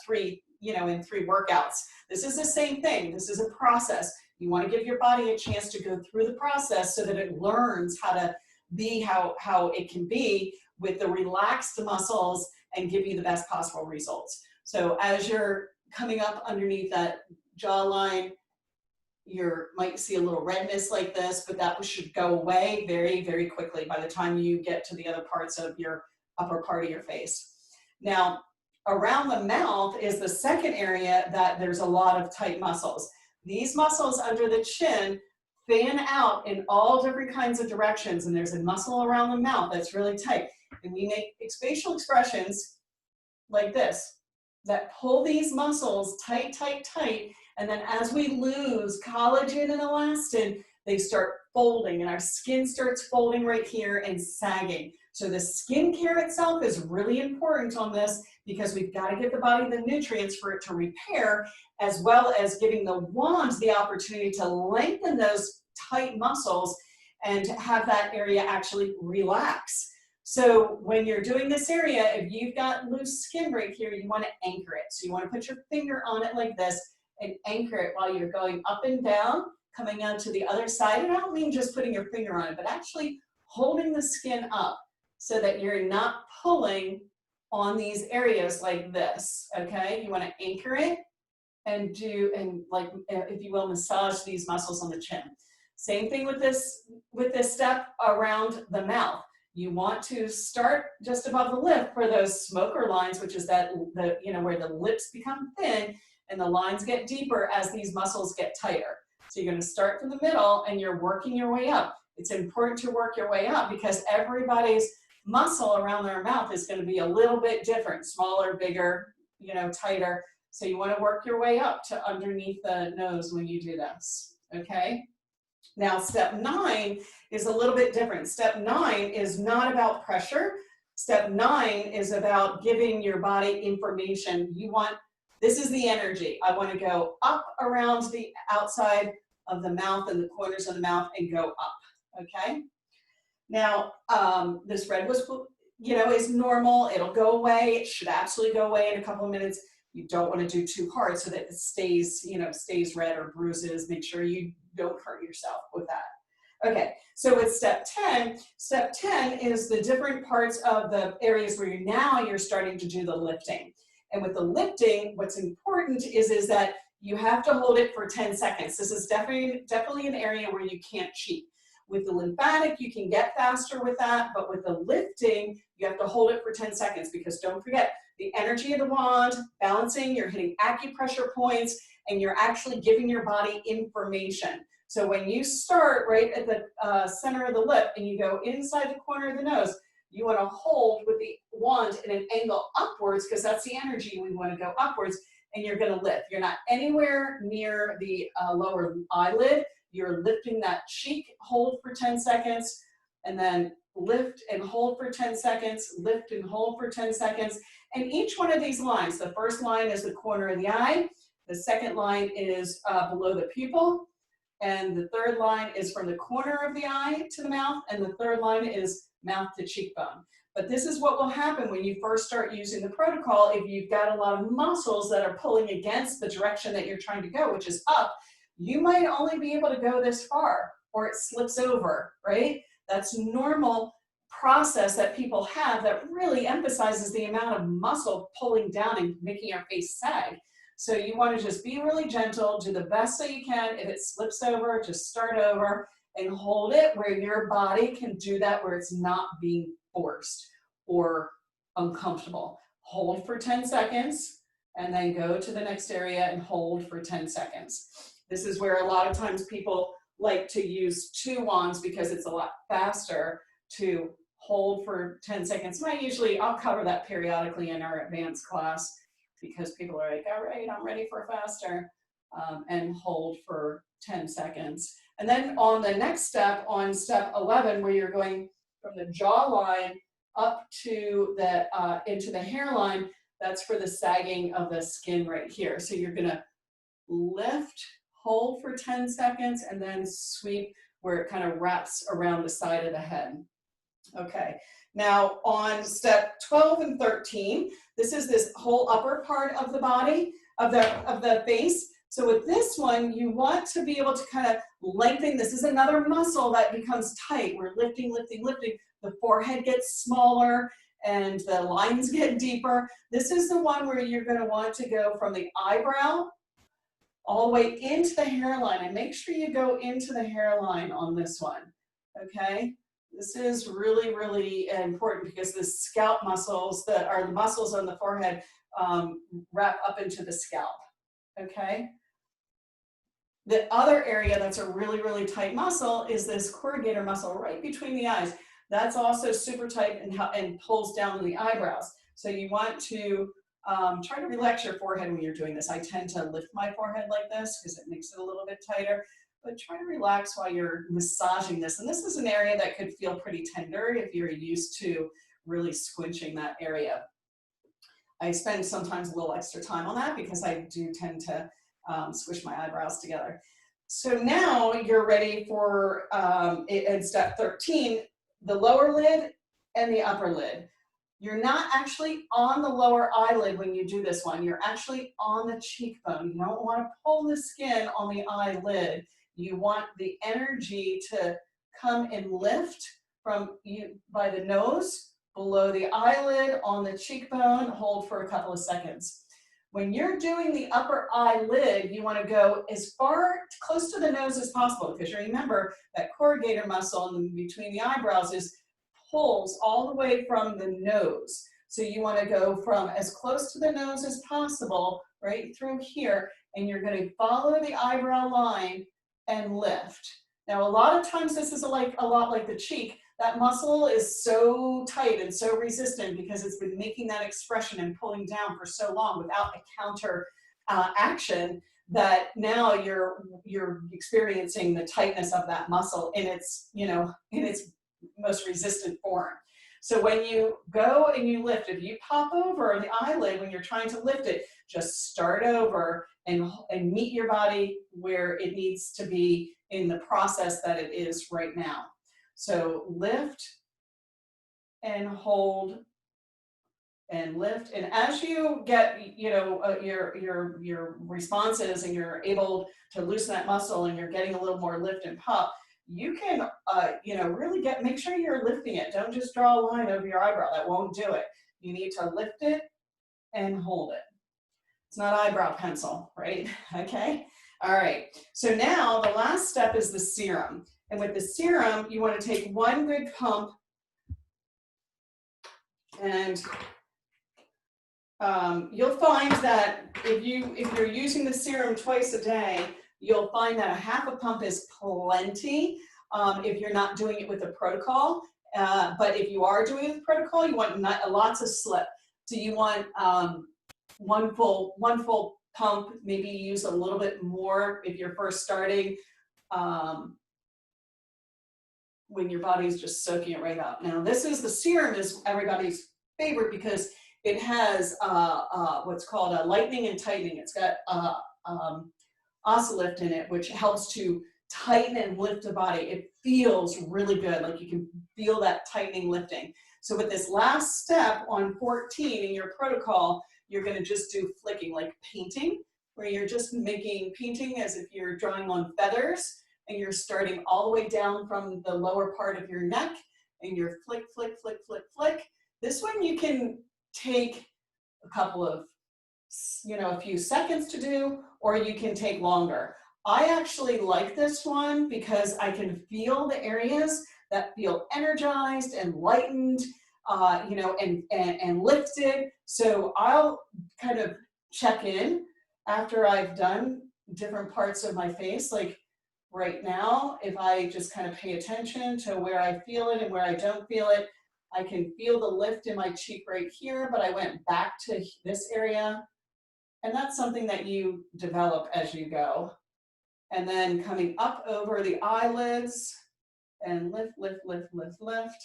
3 workouts. This is the same thing. This is a process. You want to give your body a chance to go through the process so that it learns how to be how it can be with the relaxed muscles and give you the best possible results. So as you're coming up underneath that jawline, you might see a little redness like this, but that should go away very, very quickly by the time you get to the other parts of your upper part of your face. Now, around the mouth is the second area that there's a lot of tight muscles. These muscles under the chin fan out in all different kinds of directions, and there's a muscle around the mouth that's really tight. And we make facial expressions like this that pull these muscles tight, tight, tight, and then as we lose collagen and elastin, they start folding, and our skin starts folding right here and sagging. So the skincare itself is really important on this because we've got to give the body the nutrients for it to repair, as well as giving the wands the opportunity to lengthen those tight muscles and have that area actually relax. So when you're doing this area, if you've got loose skin right here, you want to anchor it. So you want to put your finger on it like this and anchor it while you're going up and down, coming out to the other side. And I don't mean just putting your finger on it, but actually holding the skin up so that you're not pulling on these areas like this, okay? You want to anchor it and like, if you will, massage these muscles on the chin. Same thing with this step around the mouth. You want to start just above the lip for those smoker lines, which is where the lips become thin and the lines get deeper as these muscles get tighter. So you're going to start from the middle and you're working your way up. It's important to work your way up because everybody's muscle around their mouth is going to be a little bit different, smaller, bigger, tighter. So you want to work your way up to underneath the nose when you do this, okay? Now, step 9 is a little bit different. Step 9 is not about pressure. Step 9 is about giving your body information. This is the energy. I want to go up around the outside of the mouth and the corners of the mouth and go up, okay? Now, this red was, is normal. It'll go away. It should absolutely go away in a couple of minutes. You don't want to do too hard so that it stays red or bruises. Make sure you don't hurt yourself with that. Okay, so with step 10 is the different parts of the areas where you're starting to do the lifting. And with the lifting, what's important is that you have to hold it for 10 seconds. This is definitely an area where you can't cheat. With the lymphatic, you can get faster with that, but with the lifting, you have to hold it for 10 seconds because don't forget, the energy of the wand, balancing, you're hitting acupressure points, and you're actually giving your body information. So when you start right at the center of the lip and you go inside the corner of the nose, you want to hold with the wand in an angle upwards because that's the energy we want to go upwards, and you're going to lift. You're not anywhere near the lower eyelid. you're lifting that cheek, hold for 10 seconds, and then lift and hold for 10 seconds, lift and hold for 10 seconds. And each one of these lines, the first line is the corner of the eye, the second line is below the pupil, and the third line is from the corner of the eye to the mouth, and the third line is mouth to cheekbone. But this is what will happen when you first start using the protocol. If you've got a lot of muscles that are pulling against the direction that you're trying to go, which is up, you might only be able to go this far, or it slips over, right? That's normal process that people have that really emphasizes the amount of muscle pulling down and making your face sag. So you want to just be really gentle, do the best that you can. If it slips over, just start over and hold it where your body can do that, where it's not being forced or uncomfortable. Hold for 10 seconds and then go to the next area and hold for 10 seconds. This is where a lot of times people like to use 2 wands because it's a lot faster to hold for 10 seconds. I'll cover that periodically in our advanced class because people are like, all right, I'm ready for faster, and hold for 10 seconds. And then on the next step, on step 11, where you're going from the jawline up to the, into the hairline, that's for the sagging of the skin right here. So you're gonna lift, hold for 10 seconds, and then sweep where it kind of wraps around the side of the head. Okay, now on step 12 and 13, this is this whole upper part of the body, of the face. So with this one, you want to be able to kind of lengthen. This is another muscle that becomes tight. We're lifting, lifting, lifting. The forehead gets smaller and the lines get deeper. This is the one where you're going to want to go from the eyebrow all the way into the hairline, and make sure you go into the hairline on this one, okay? This is really, really important because the scalp muscles that are the muscles on the forehead wrap up into the scalp, okay? The other area that's a really, really tight muscle is this corrugator muscle right between the eyes. That's also super tight and pulls down the eyebrows. So you want to try to relax your forehead when you're doing this. I tend to lift my forehead like this because it makes it a little bit tighter, but try to relax while you're massaging this. And this is an area that could feel pretty tender if you're used to really squinching that area. I spend sometimes a little extra time on that because I do tend to squish my eyebrows together. So now you're ready for, in step 13, the lower lid and the upper lid. You're not actually on the lower eyelid when you do this one. You're actually on the cheekbone. You don't want to pull the skin on the eyelid. You want the energy to come and lift from you by the nose, below the eyelid, on the cheekbone, hold for a couple of seconds. When you're doing the upper eyelid, you want to go as far close to the nose as possible, because you remember that corrugator muscle in between the eyebrows pulls all the way from the nose. So you want to go from as close to the nose as possible, right through here, and you're going to follow the eyebrow line and lift. Now, a lot of times this is a lot like the cheek. That muscle is so tight and so resistant because it's been making that expression and pulling down for so long without a counter action, that now you're experiencing the tightness of that muscle in its, in its most resistant form. So when you go and you lift, if you pop over the eyelid when you're trying to lift it, just start over and meet your body where it needs to be in the process that it is right now. So lift and hold and lift, and as you get your responses and you're able to loosen that muscle and you're getting a little more lift and pop, you can really make sure you're lifting it. Don't just draw a line over your eyebrow. That won't do it. You need to lift it and hold it. It's not eyebrow pencil, right? Okay. All right. So now the last step is the serum. And with the serum, you want to take one good pump, and you'll find that if you're using the serum twice a day, you'll find that a half a pump is plenty if you're not doing it with a protocol. But if you are doing it with protocol, you want lots of slip. So you want one full pump, maybe use a little bit more if you're first starting. when your body's just soaking it right up. Now, this is the serum is everybody's favorite because it has what's called a lightening and tightening. It's got Facelift in it, which helps to tighten and lift the body. It feels really good, like you can feel that tightening, lifting. So with this last step on 14 in your protocol, you're going to just do flicking, like painting, where you're just making painting as if you're drawing on feathers, and you're starting all the way down from the lower part of your neck, and you're flick, flick, flick, flick, flick. This one you can take a couple of, a few seconds to do, or you can take longer. I actually like this one because I can feel the areas that feel energized and lightened, and lifted. So I'll kind of check in after I've done different parts of my face. Like right now, if I just kind of pay attention to where I feel it and where I don't feel it, I can feel the lift in my cheek right here, but I went back to this area. And that's something that you develop as you go. And then coming up over the eyelids and lift, lift, lift, lift, lift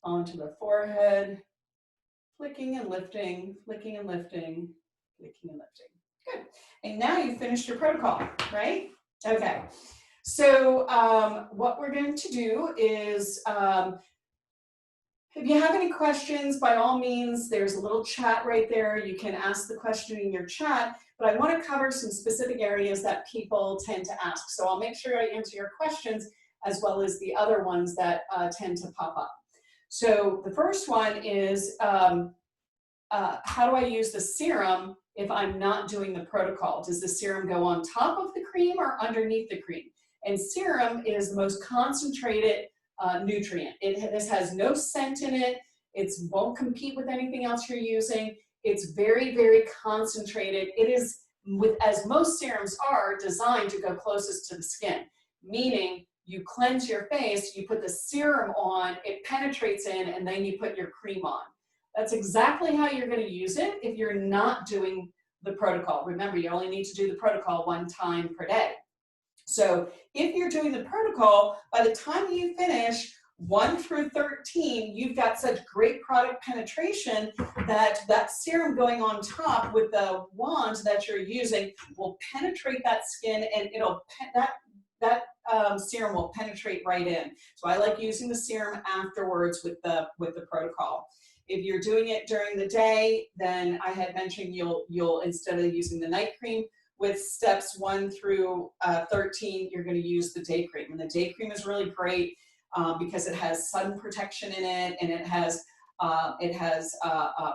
onto the forehead, flicking and lifting, flicking and lifting, flicking and lifting. Good. And now you've finished your protocol, right? Okay. So what we're going to do is, if you have any questions, by all means, there's a little chat right there. You can ask the question in your chat, but I want to cover some specific areas that people tend to ask. So I'll make sure I answer your questions as well as the other ones that tend to pop up. So the first one is, how do I use the serum if I'm not doing the protocol? Does the serum go on top of the cream or underneath the cream? And serum is the most concentrated nutrient. This has no scent in it. It won't compete with anything else you're using. It's very, very concentrated. It is, as most serums are, designed to go closest to the skin, meaning you cleanse your face, you put the serum on, it penetrates in, and then you put your cream on. That's exactly how you're going to use it if you're not doing the protocol. Remember, you only need to do the protocol 1 time per day. So if you're doing the protocol, by the time you finish 1 through 13, you've got such great product penetration that that serum going on top with the wand that you're using will penetrate that skin, and it'll that serum will penetrate right in. So I like using the serum afterwards with the protocol. If you're doing it during the day, then I had mentioned you'll instead of using the night cream, with steps 1 through 13, you're going to use the day cream. And the day cream is really great because it has sun protection in it, and it has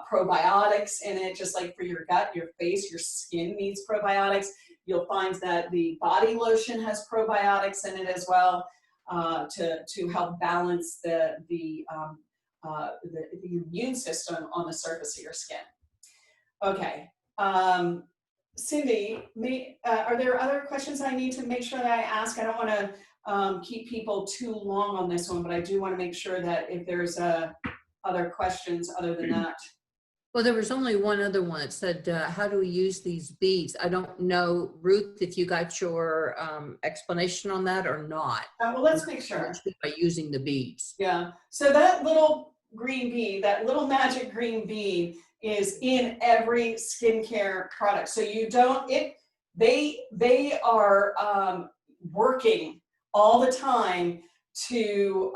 probiotics in it, just like for your gut, your face, your skin needs probiotics. You'll find that the body lotion has probiotics in it as well to help balance the immune system on the surface of your skin. Okay. Cindy, are there other questions I need to make sure that I ask? I don't want to keep people too long on this one, but I do want to make sure that if there's other questions other than that. Well, there was only one other one. It said, how do we use these beads? I don't know, Ruth, if you got your explanation on that or not. Well, let's make sure. By using the beads. Yeah. So that little green bead, that little magic green bead, is in every skincare product. So you don't, they are working all the time to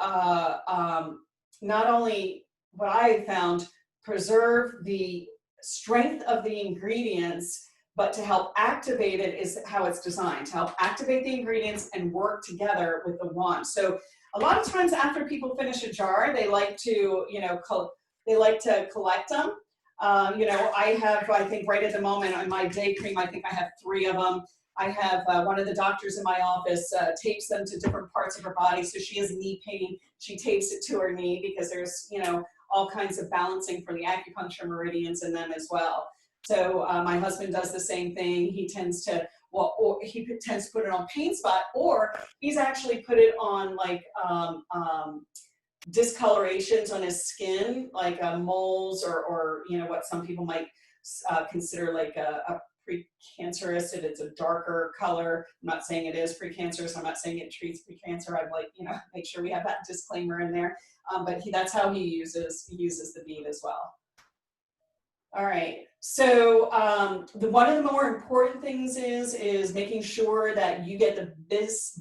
not only, what I found, preserve the strength of the ingredients, but to help activate it is how it's designed, to help activate the ingredients and work together with the wand. So a lot of times after people finish a jar, they like to, collect them. I have, I think right at the moment on my day cream, I think I have 3 of them. I have one of the doctors in my office tapes them to different parts of her body. So she has knee pain. She tapes it to her knee because there's, all kinds of balancing for the acupuncture meridians in them as well. So my husband does the same thing. He tends to, he tends to put it on pain spot, or he's actually put it on like discolorations on his skin, like moles or what some people might consider like a precancerous if it's a darker color. I'm not saying it is precancerous. I'm not saying it treats precancer. I'm like, make sure we have that disclaimer in there. But that's how he uses the bead as well. All right, so one of the more important things is making sure that you get the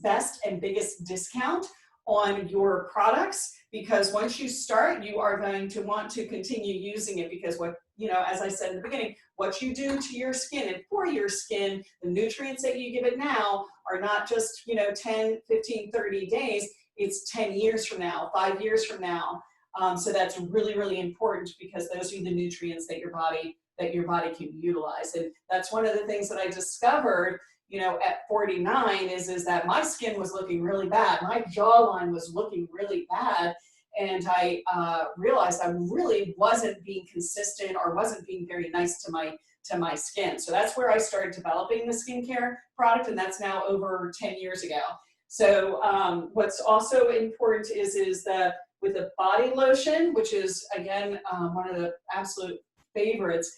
best and biggest discount on your products, because once you start, you are going to want to continue using it, because as I said in the beginning, what you do to your skin and for your skin, the nutrients that you give it now are not just 10, 15, 30 days, it's 10 years from now, 5 years from now. So that's really, really important, because those are the nutrients that your body can utilize. And that's one of the things that I discovered, at 49 is that my skin was looking really bad. My jawline was looking really bad. And I realized I really wasn't being consistent or wasn't being very nice to my skin. So that's where I started developing the skincare product, and that's now over 10 years ago. So what's also important is that with the body lotion, which is, again, one of the absolute favorites,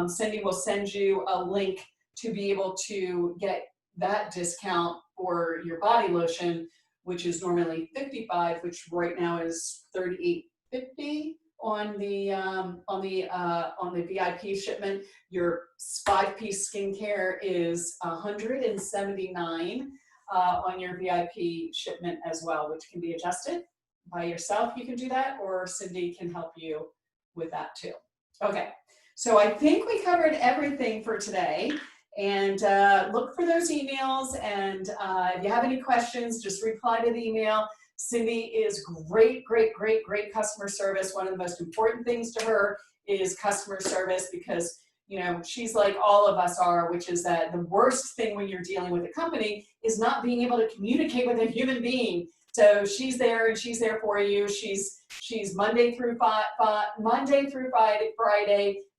Cindy will send you a link to be able to get that discount for your body lotion, which is normally $55, which right now is $38.50 on the VIP shipment. Your 5-piece skincare is $179 on your VIP shipment as well, which can be adjusted by yourself. You can do that, or Cindy can help you with that too. Okay, so I think we covered everything for today. And look for those emails, and if you have any questions, just reply to the email. Cindy is great customer service. One of the most important things to her is customer service, because she's like all of us are, which is that the worst thing when you're dealing with a company is not being able to communicate with a human being. So she's there, and she's there for you. She's Monday through Friday,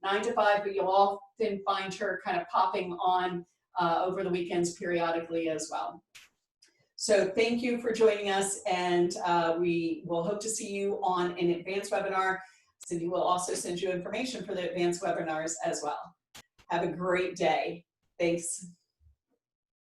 9 to 5, but you'll often find her kind of popping on over the weekends periodically as well. So thank you for joining us, and we will hope to see you on an advanced webinar. Cindy will also send you information for the advanced webinars as well. Have a great day. Thanks.